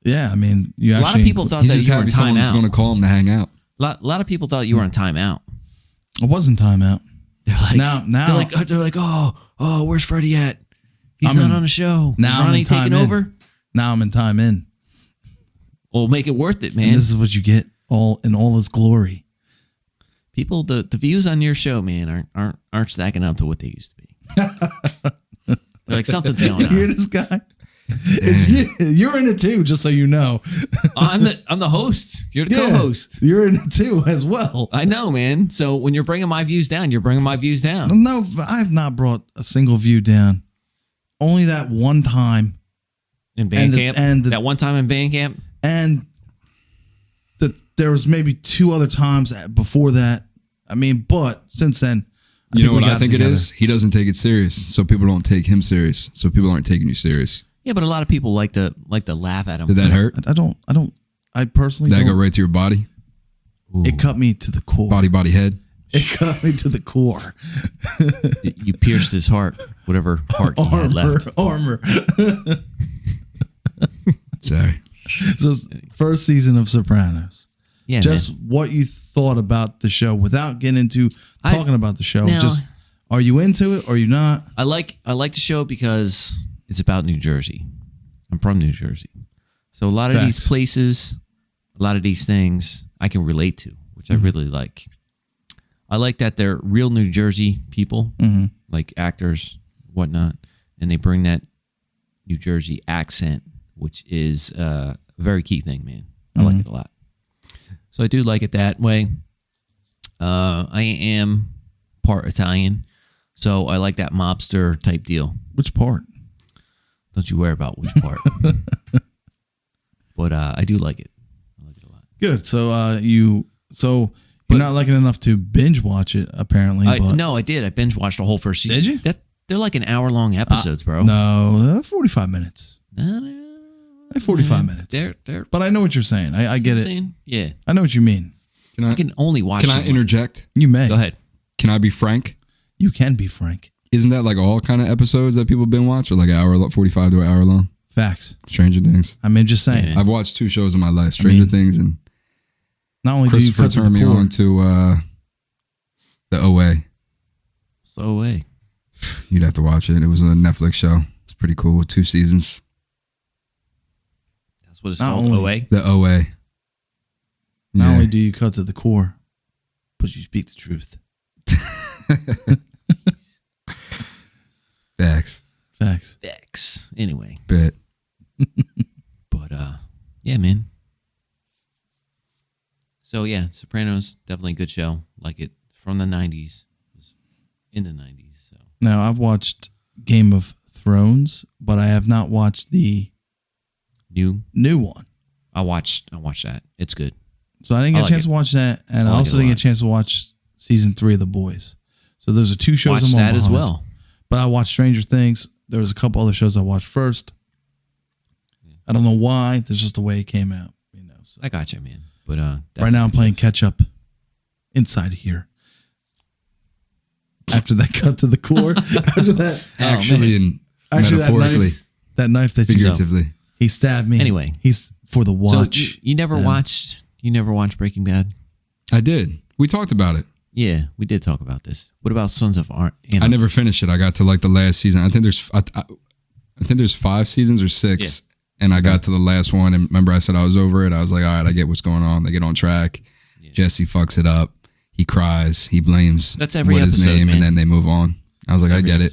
Yeah, I mean, A lot of people thought He's that just you were in happy someone's going timeout. to call him to hang out. A lot of people thought you were in timeout. It wasn't timeout. They're like, now they're like, oh, where's Freddie at? He's not on the show. Now Is Ronnie taking over? Now I'm in time in. Well, make it worth it, man. And this is what you get all in all its glory. People, the views on your show, man, aren't stacking up to what they used to be. They're like, something's going You hear on. this guy? It's you. You're in it too, just so you know. I'm the host. You're the co-host. You're in it too as well. I know, man. So when you're bringing my views down, you're bringing my views down. No, I've not brought a single view down. Only that one time In Bandcamp, and that one time in Bandcamp, and there was maybe 2 other times before that. I mean, but since then, You know what I think it is? He doesn't take it serious, so people don't take him serious. So people aren't taking you serious. yeah, but a lot of people like to laugh at him. Did that hurt? I personally Did that don't. go right to your body? Ooh. It cut me to the core. Body, head? It cut me to the core. You pierced his heart, whatever heart he had left. Armor. Sorry. So first season of Sopranos. Yeah, Just man. what you thought about the show without getting into talking about the show. Now- Just are you into it or are you not? I like the show because it's about New Jersey. I'm from New Jersey. So a lot of these Facts. places, a lot of these things I can relate to, which I really like. I like that they're real New Jersey people, like actors, whatnot, and they bring that New Jersey accent, which is a very key thing, man. I like it a lot. So I do like it that way. I am part Italian, so I like that mobster type deal. Which part? Don't you worry about which part. But I do like it. I like it a lot. Good. So you're not liking it enough to binge watch it, apparently. No, I did. I binge watched the whole first season. Did you? They're like an hour-long episodes, bro. No, 45 minutes. Like 45 minutes. They're But I know what you're saying. I get it. Yeah. I know what you mean. I can only watch Can I them. interject? You may. Go ahead. Can I be frank? You can be frank. Isn't that like all kind of episodes that people binge watch, or like an hour, 45 to an hour long? Facts. Stranger Things. I mean, just saying. Yeah. I've watched 2 shows in my life, Stranger Things and Not only do you Christopher cut to turned the me core, on to the OA. So away. You'd have to watch it. It was a Netflix show. It's pretty cool with 2 seasons. That's what it's Not called. only- OA. The OA. not Yeah. only do you cut to the core, but you speak the truth. Facts. Facts. Yeah. Anyway, Bet. but yeah, man. So yeah, Sopranos, definitely a good show. Like it from the 90s. It was in the 90s. So Now, I've watched Game of Thrones, but I have not watched the new one. I watched that. It's good. So I didn't get I a like chance it. to watch that, and I I like also it a didn't lot. get a chance to watch season 3 of The Boys. So those are two shows Watch I'm on that as behind. well. But I watched Stranger Things. There was a couple other shows I watched first. I don't know why. There's just the way it came out. So. I got you, man. But Right now I'm playing catch up inside here. After that cut to the core. After that. Actually, and metaphorically, that knife that figuratively. he stabbed me. Anyway. He's for the watch. So you never watched Breaking Bad? I did. We talked about it. Yeah, we did talk about this. What about Sons of Anarchy? I never finished it. I got to like the last season. I think there's 5 seasons or 6. And I got to the last one, and remember I said I was over it. I was like, all right, I get what's going on. They get on track. Yeah. Jesse fucks it up. He cries. He blames That's every what episode, his name, man. and then they move on. I was like, I get it.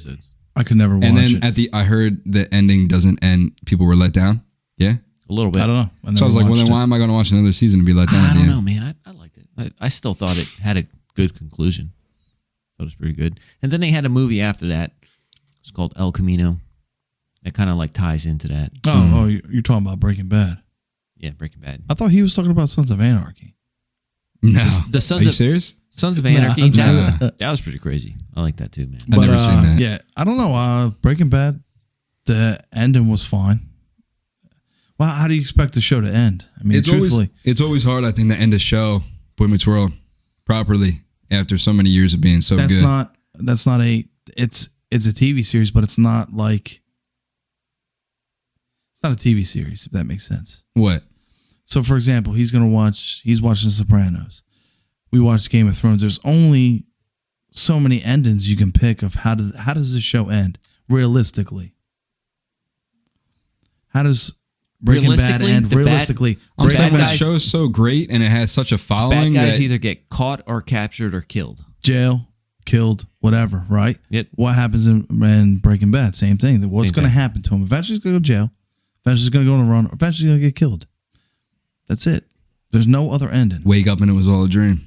I could never watch And then it. I heard the ending doesn't end. People were let down. Yeah. A little bit. I don't know. So I was like, well, then why am I going to watch another season to be let down? I at the don't end? know, man. I liked it. I still thought it had a good conclusion. Thought it was pretty good. And then they had a movie after that. It's called El Camino. It kind of like ties into that. Oh, you're talking about Breaking Bad. Yeah, Breaking Bad. I thought he was talking about Sons of Anarchy. No. The Are Sons you of serious? Sons of Anarchy. Nah. That was pretty crazy. I like that too, man. I've never seen that. Yeah, I don't know. Breaking Bad, the ending was fine. Well, how do you expect the show to end? I mean, truthfully, it's always hard, I think, to end a show, Boy Meets World, properly after so many years of being so that's good. not a. It's a TV series, but it's not like. It's not a TV series, if that makes sense. What? So, for example, he's watching The Sopranos. We watched Game of Thrones. There's only so many endings you can pick of how does this show end realistically? How does Breaking Bad end realistically? I'm saying bad the guys- show is so great and it has such a Bad following guys that either get caught or captured or killed. Jail, killed, whatever, right? Yep. What happens in Breaking Bad? Same thing. What's Same going to thing. happen to him? Eventually he's going to go to jail. Eventually he's going to go on a run. Eventually he's going to get killed. That's it. There's no other ending. wake up and it was all a dream.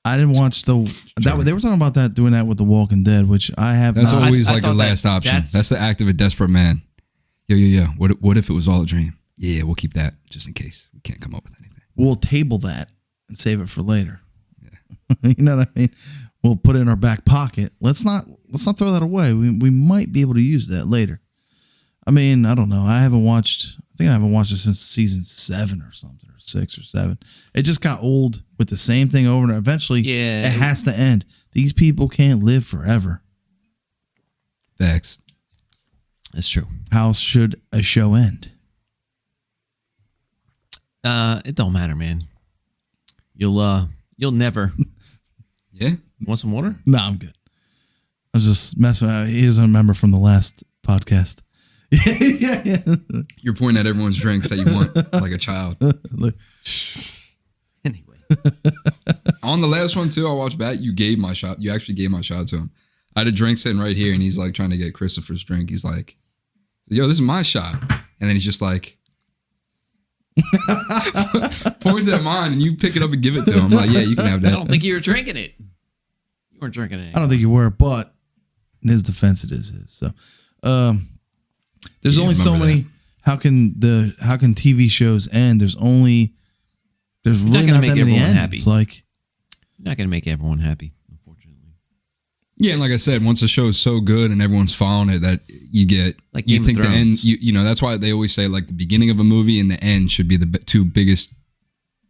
I didn't watch they were talking about that, doing that with The Walking Dead, which I have That's not. always I like a thought last option. that's- That's the act of a desperate man. Yo. What if it was all a dream? Yeah, we'll keep that just in case we can't come up with anything. We'll table that and save it for later. Yeah. You know what I mean? We'll put it in our back pocket. Let's not throw that away. We might be able to use that later. I mean, I don't know. I haven't watched it since season 7 or something, or 6 or 7. It just got old with the same thing over and over. Eventually, Yeah. it has to end. These people can't live forever. Facts. That's true. How should a show end? It don't matter, man. You'll never Yeah. want some water? No, I'm good. I was just messing with He doesn't remember from the last podcast. yeah. You're pointing at everyone's drinks that you want like a child. Look, Anyway. On the last one too, I watched back. You gave my shot. You actually gave my shot to him. I had a drink sitting right here, and he's like trying to get Christopher's drink. He's like, "Yo, this is my shot," and then he's just like, points at mine, and you pick it up and give it to him. I'm like, "Yeah, you can have I that." don't think you were drinking it. You weren't drinking it. I don't think you were, but in his defense, it is his. So, there's Yeah, only so remember many. How can TV shows end? There's not really gonna not make that many everyone ends. happy. Like, You're not going to make everyone happy, unfortunately. Yeah, and like I said, once a show is so good and everyone's following it, that you get Like you Game of think the end. Thrones. You know that's why they always say like the beginning of a movie and the end should be the two biggest.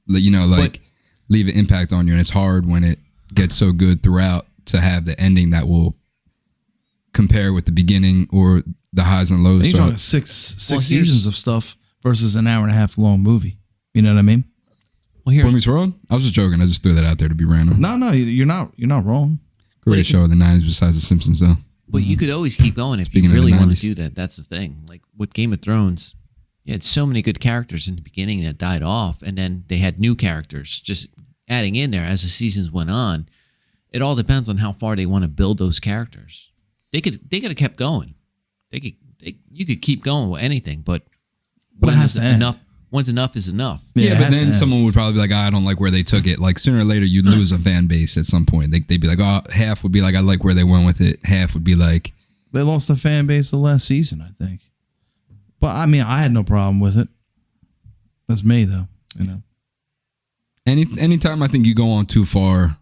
Leave an impact on you, and it's hard when it gets so good throughout to have the ending that will compare with the beginning or the highs and lows. you're So talking six Well, seasons of stuff versus an hour and a half long movie. You know what I mean? Well, Boy Meets World? I was just joking. I just threw that out there to be random. No, you're not wrong. Great show of the 90s besides The Simpsons, though. But you could always keep going if Speaking you of the really want to 90s. do that. That's the thing. Like with Game of Thrones, you had so many good characters in the beginning that died off, and then they had new characters just adding in there as the seasons went on. It all depends on how far they want to build those characters. They could have kept going. you could keep going with anything, but But it when has is to end. enough. When's enough is enough. Yeah, it but has to then end. someone would probably be like, I don't like where they took it. Like sooner or later, you'd lose a fan base at some point. They'd be like, oh, half would be like, I like where they went with it. Half would be like, They lost the fan base the last season, I think. But I mean, I had no problem with it. That's me, though. You know. anytime I think you go on too far,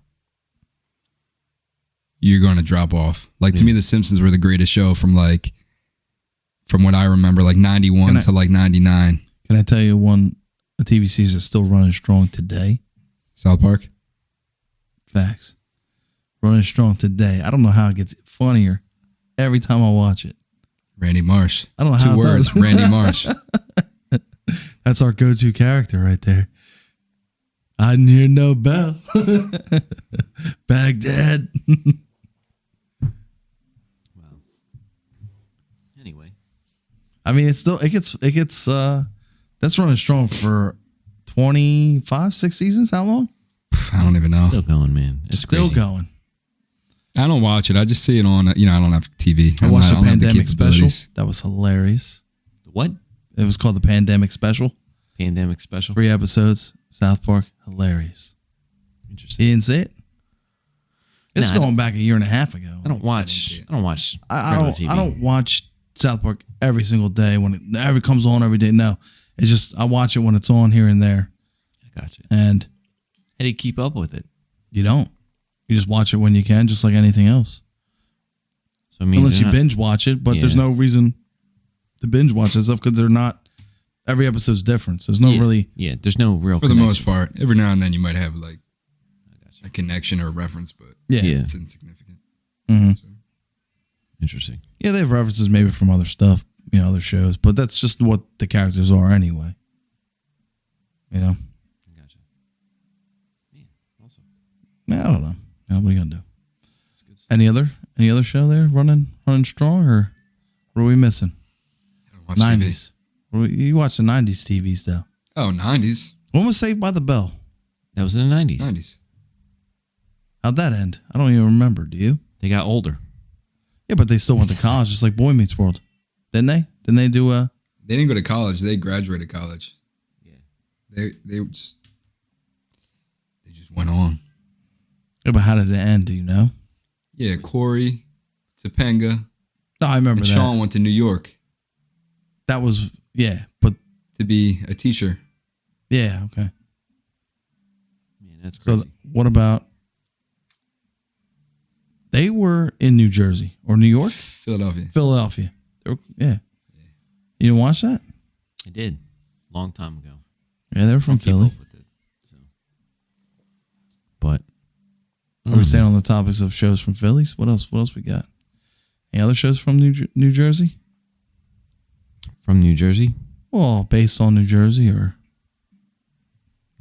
you're going to drop off. Like to me, The Simpsons were the greatest show from what I remember, like 91 to like 99. Can I tell you a TV series that's still running strong today? South Park. Facts. Running strong today. I don't know how it gets funnier every time I watch it. Randy Marsh. I don't know how Two it words. does. Randy Marsh. That's our go-to character right there. I hear no bell. Baghdad. Wow. Anyway, I mean, it gets that's running strong for 25, 6 seasons. How long? I don't even know. still going, man. It's Still crazy. going. I don't watch it. I just see it on, I don't have TV. I watched the don't have pandemic special. capabilities. That was hilarious. What? It was called the pandemic special. Pandemic special? 3 episodes. South Park. Hilarious. Interesting. You didn't see it? It's Nah, going back a year and a half ago. I don't watch. I don't watch. I regular don't. TV. I don't watch South Park every single day when it comes on every day. No, it's just I watch it when it's on here and there, I got you. and How do you keep up with it? you don't. You just watch it when you can, just like anything else. So I mean, Unless you they're not- binge watch it, but there's Yeah. no reason to binge watch this stuff because they're not. Every episode's different, so there's no yeah, really. Yeah, there's no real. For the connection. most part. Every now and then you might have like a connection or a reference, but Yeah. Yeah. it's insignificant. Mhm. So, Interesting. Yeah, they have references maybe from other stuff, other shows, but that's just what the characters are anyway. I got you. Man, awesome. I don't know. What are you gonna do? That's good stuff. Any other show there running strong, or what are we missing? I don't watch TV. 90s. You watch the 90s TVs though. Oh, 90s. When was Saved by the Bell? That was in the 90s. 90s. How'd that end? I don't even remember. Do you? They got older. Yeah, but they still went to college, just like Boy Meets World, didn't they? Didn't they do a? They didn't go to college. They graduated college. Yeah. They just went on. Yeah, but how did it end? Do you know? Yeah, Corey, Topanga, No, I remember and that. Sean went to New York That was but to be a teacher. yeah, okay. Man, that's So crazy. what about? They were in New Jersey or New York, Philadelphia. Philadelphia. Yeah. You didn't watch that? I did. Long time ago. Yeah, they were from Keep Philly. up with it, so. But Are we staying on the topics of shows from Phillies? What else? What else we got? Any other shows from New Jersey? from New Jersey? Well, based on New Jersey, or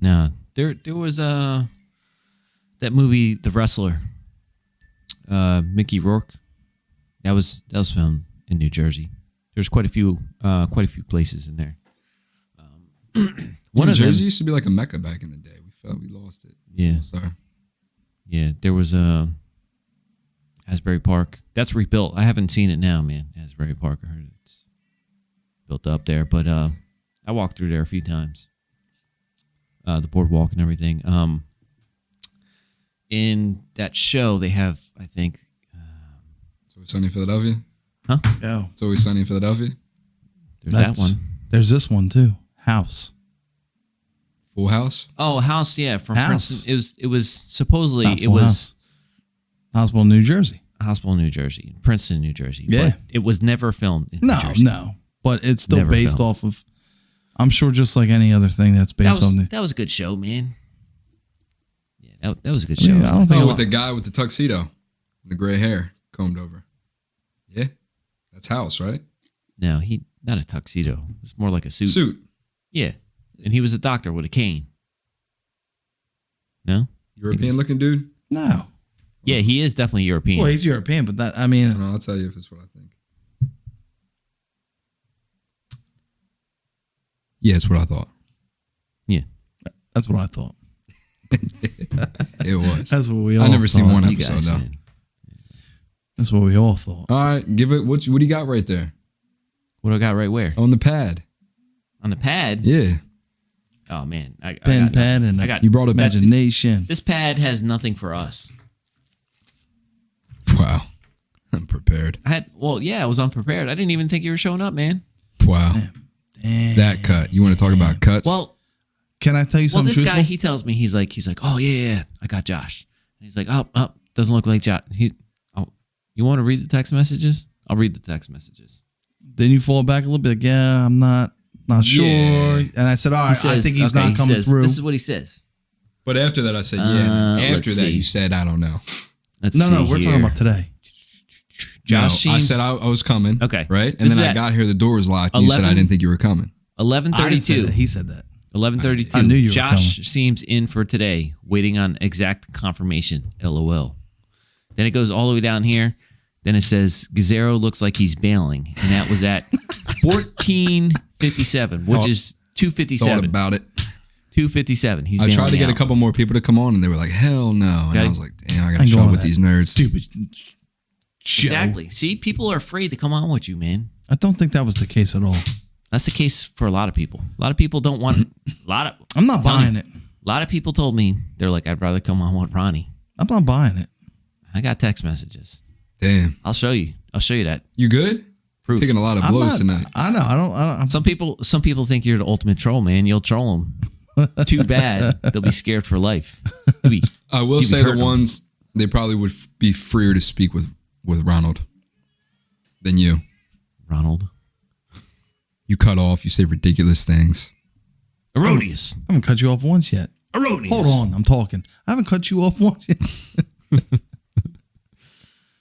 Nah, there was that movie, The Wrestler. Mickey Rourke. That was filmed in New Jersey. There's quite a few places in there. One New of them- Jersey used to be like a mecca back in the day. We felt we lost it. Yeah. Sorry. Yeah, there was Asbury Park. That's rebuilt. I haven't seen it now, man. Asbury Park. I heard it's built up there, but I walked through there a few times. The boardwalk and everything. In that show, they have, I think, It's Always Sunny in Philadelphia. yeah, It's Always Sunny in Philadelphia. there's that one. There's this one too. House. Full House. Oh, House, yeah, from House. Princeton. It was supposedly Not it Full was House. Hospital, New Jersey. Hospital, New Jersey, Princeton, New Jersey. Yeah. But it was never filmed in New No, Jersey. no, but it's still Never based filmed. off of. I'm sure, just like any other thing that's based on the. That was a good show, man. Yeah, that was a good I show. mean, I don't think a Oh, lot- with the guy with the tuxedo, the gray hair combed over. Yeah, that's House, right? No, he not a tuxedo. It's more like a suit. Suit. Yeah, and he was a doctor with a cane. No. European looking dude. No. Yeah, he is definitely European. Well, he's European, but that I I mean, don't know, I'll tell you if it's what I think. Yeah, it's what I thought. Yeah, that's what I thought. It was. That's what we all. I never seen thought. one you episode guys, though. man. That's what we all thought. All right, give it. What do you got right there What do I got right where? on the pad? On the pad? Yeah, Oh man, I Pen got pad nothing. and I got you brought it back. imagination. This pad has nothing for us. Wow, I'm prepared. I was unprepared. I didn't even think you were showing up, man. Wow, Damn. that cut. You want to talk about cuts? Well, Can I tell you something this truthful? guy, he tells me he's like, oh yeah, I got Josh. And he's like, oh, doesn't look like Josh. You want to read the text messages? I'll read the text messages. Then you fall back a little bit. Like, yeah, I'm not sure. Yeah. And I said, all right, I think he's not coming through. This is what he says. but after that, I said, yeah. And after let's that, see. you said, I don't know. Let's No, see we're here. talking about today. Josh No, I seems said I was coming. Okay. Right? And This then is I at got here, the door was locked, and you said I 11? didn't think you were coming. I didn't say 11:32. that. He said that. 11:32. I knew you were Josh coming. seems in for today, waiting on exact confirmation. LOL. Then it goes all the way down here. Then it says Gazzaro looks like he's bailing, and that was at 14:57, which is Thought 2:57. about it. 2:57. He's I bailing tried to get a out. couple more people to come on, and they were like, hell no. And Gotta- I was like, damn, I got to ain't show going up with to these nerds. Stupid show. Exactly. See, people are afraid to come on with you, man. I don't think that was the case at all. That's the case for a lot of people. A lot of people don't want. I'm not buying it. A lot of people told me they're like, I'd rather come on with Ronnie. I'm not buying it. I got text messages. Damn. I'll show you. I'll show you that. You good? Proof. Taking a lot of I'm blows not, tonight. I know. I don't. Some people think you're the ultimate troll, man. You'll troll them. Too bad. They'll be scared for life. I will you'd be say the hurting 'em. ones, they probably would be freer to speak with Ronald than you. Ronald. You cut off. You say ridiculous things. Erroneous. I haven't cut you off once yet. Erroneous. Hold on, I'm talking. I haven't cut you off once yet.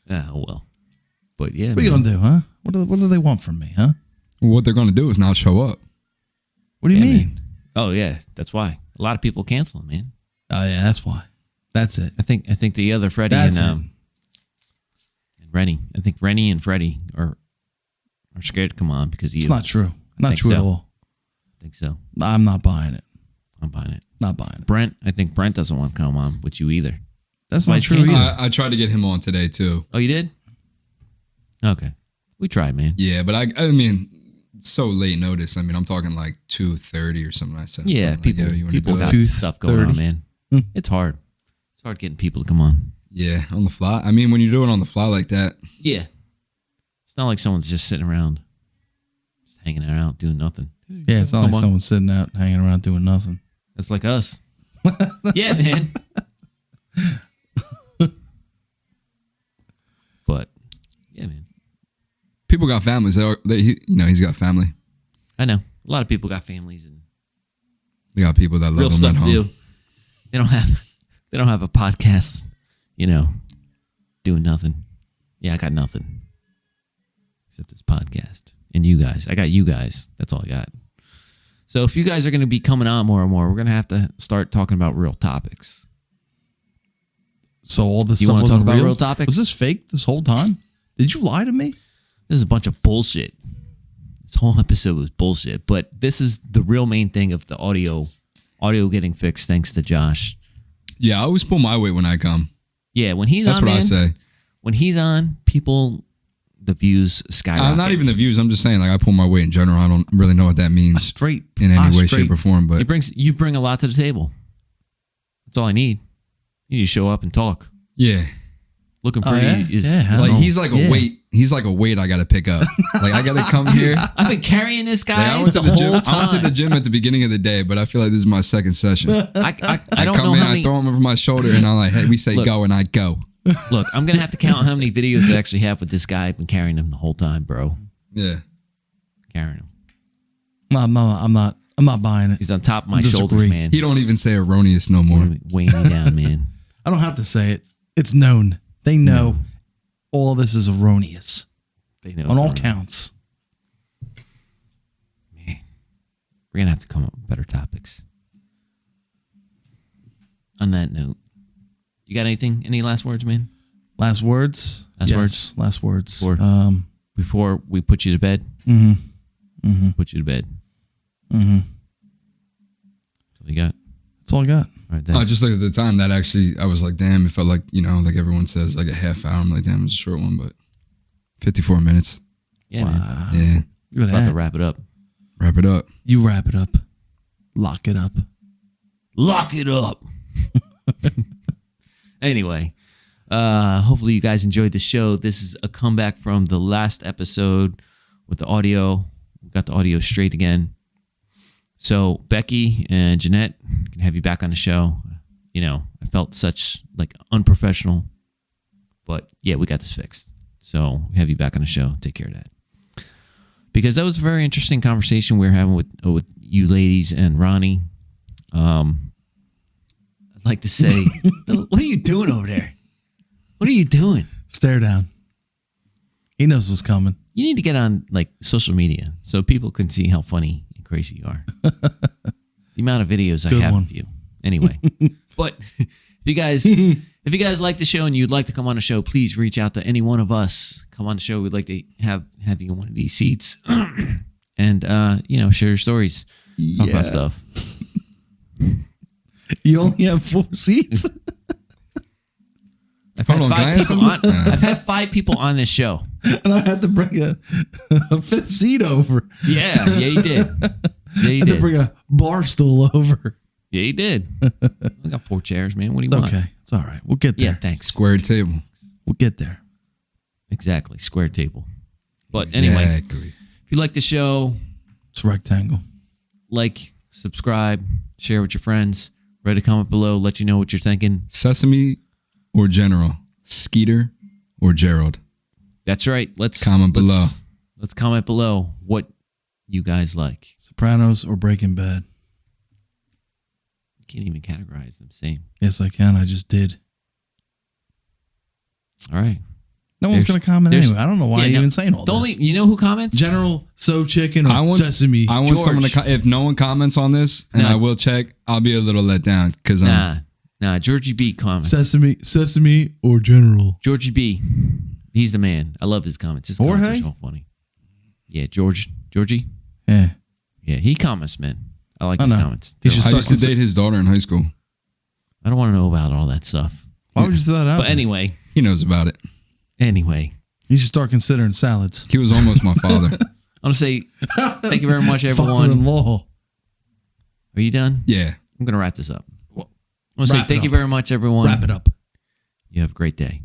Oh, well. But yeah, What are you man. gonna do, huh? What do they want from me, huh? Well, what they're going to do is not show up. What do you Yeah, mean? man. Oh, yeah. That's why. A lot of people cancel, man. Oh yeah, that's why. That's it. I think the other Freddie That's and Rennie. I think Rennie and Freddie are scared to come on because of you. It's not true. Not think true at so. all. I think so. I'm not buying it. I'm buying it. Not buying it. Brent, I think Brent doesn't want to come on with you either. That's Why not is true canceled? either. I tried to get him on today too. Oh, you did? Okay. We tried, man. Yeah, but I mean, so late notice. I mean, I'm talking like 2:30 or something. I said, Yeah, something people like, you wanna people do got it? stuff going on, 2:30. man. It's hard. It's hard getting people to come on. Yeah, on the fly. I mean, when you're doing it on the fly like that, Yeah. It's not like someone's just sitting around, just hanging out, doing nothing. Yeah, it's not Come like on. someone sitting out hanging around doing nothing. That's like us. Yeah, man. But yeah, man. people got families. He's got family. I know a lot of people got families and They got people that real love them stuff at to home. do. They don't have a podcast, doing nothing. Yeah, I got nothing except this podcast and you guys. I got you guys. That's all I got. So if you guys are going to be coming on more and more, we're going to have to start talking about real topics. So all this You stuff wanna wasn't talk about real? real topics? Was this fake this whole time? Did you lie to me? This is a bunch of bullshit. This whole episode was bullshit, but this is the real main thing of the audio getting fixed thanks to Josh. Yeah, I always pull my weight when I come. Yeah, when he's That's on, what I man, say. when he's on, the views skyrocket. Not even the views. I'm just saying, like, I pull my weight in general. I don't really know what that A means straight in any way, straight. shape, or form. But You bring a lot to the table. That's all I need. You need to show up and talk. yeah, Looking Oh, pretty yeah? is Yeah, is like normal. he's like a weight. He's like a weight I got to pick up. Like I got to come here. I've been carrying this Like, guy I went the to the whole gym. time. I went to the gym at the beginning of the day, but I feel like this is my second session. I don't come know in, how I many. throw him over my shoulder, and I'm like, "Hey, we say Look. go," and I go. Look, I'm gonna have to count how many videos I actually have with this guy. I've been carrying him the whole time, bro. Yeah, Carrying him. No, I'm not buying it. He's on top of my I shoulders, disagree. man. he don't even say erroneous no more. Weighing me down, man. I don't have to say it. It's known. They know all this is erroneous They know on it's all wrong. counts. We're gonna have to come up with better topics. On that note, you got anything? Any last words, man? Last words. Last words? Last words. Before- Before we put you to bed, put you to bed. Mm-hmm. That's all you got. That's all I got. All right, thanks. Just like at the time that actually, I was like, damn, it felt like, like everyone says, like a half hour. I'm like, damn, it's a short one, but 54 minutes. Yeah, man. Yeah. Look at About to that. wrap it up. Wrap it up. You wrap it up. Lock it up. Lock it up. Anyway, hopefully you guys enjoyed the show. This is a comeback from the last episode with the audio. We got the audio straight again. So Becky and Jeanette can have you back on the show. I felt such like unprofessional, but yeah, we got this fixed. So we have you back on the show. Take care of that. Because that was a very interesting conversation we were having with you ladies and Ronnie. I'd like to say, what are you doing over there? What are you doing? Stare down. He knows what's coming. You need to get on like social media so people can see how funny and crazy you are. The amount of videos I have of you. Anyway, but if you guys like the show and you'd like to come on the show, please reach out to any one of us. Come on the show. We'd like to have you in one of these seats and share your stories. Talk about stuff. You only have 4 seats? I've had 5 people on this show. And I had to bring a 5th seat over. Yeah, you did. Yeah, you I had did. to bring a bar stool over. Yeah, you did. We got 4 chairs, man. What do you It's want? okay. It's all right. We'll get there. Yeah, thanks. Squared table. We'll get there. Exactly. Square table. But anyway, Exactly. if you like the show, It's rectangle. like, subscribe, share with your friends, write a comment below, let you know what you're thinking. Sesame or General? Skeeter or Gerald? That's right. Let's Comment below. Let's comment below what you guys like. Sopranos or Breaking Bad? You can't even categorize them same. Yes, I can. I just did. All right. No one's going to comment anyway. I don't know why you're even saying all this. You know who comments? General, so chicken, or sesame. I want George. someone to. If no one comments on this, and I will check, I'll be a little let down because Nah. Georgie B comments. Sesame or General. Georgie B. He's the man. I love his comments. His comments are so funny. Yeah, Georgie. Yeah. Yeah, he comments, man. I like his comments. He should I start used to date his daughter in high school. I don't want to know about all that stuff. Why would you throw that out? But there? anyway, He knows about it. You should start considering salads. He was almost my father. I want to say thank you very much, everyone. Father-in-law. Are you done? Yeah. I'm going to wrap this up. I want to say thank you very much, everyone. Wrap it up. You have a great day.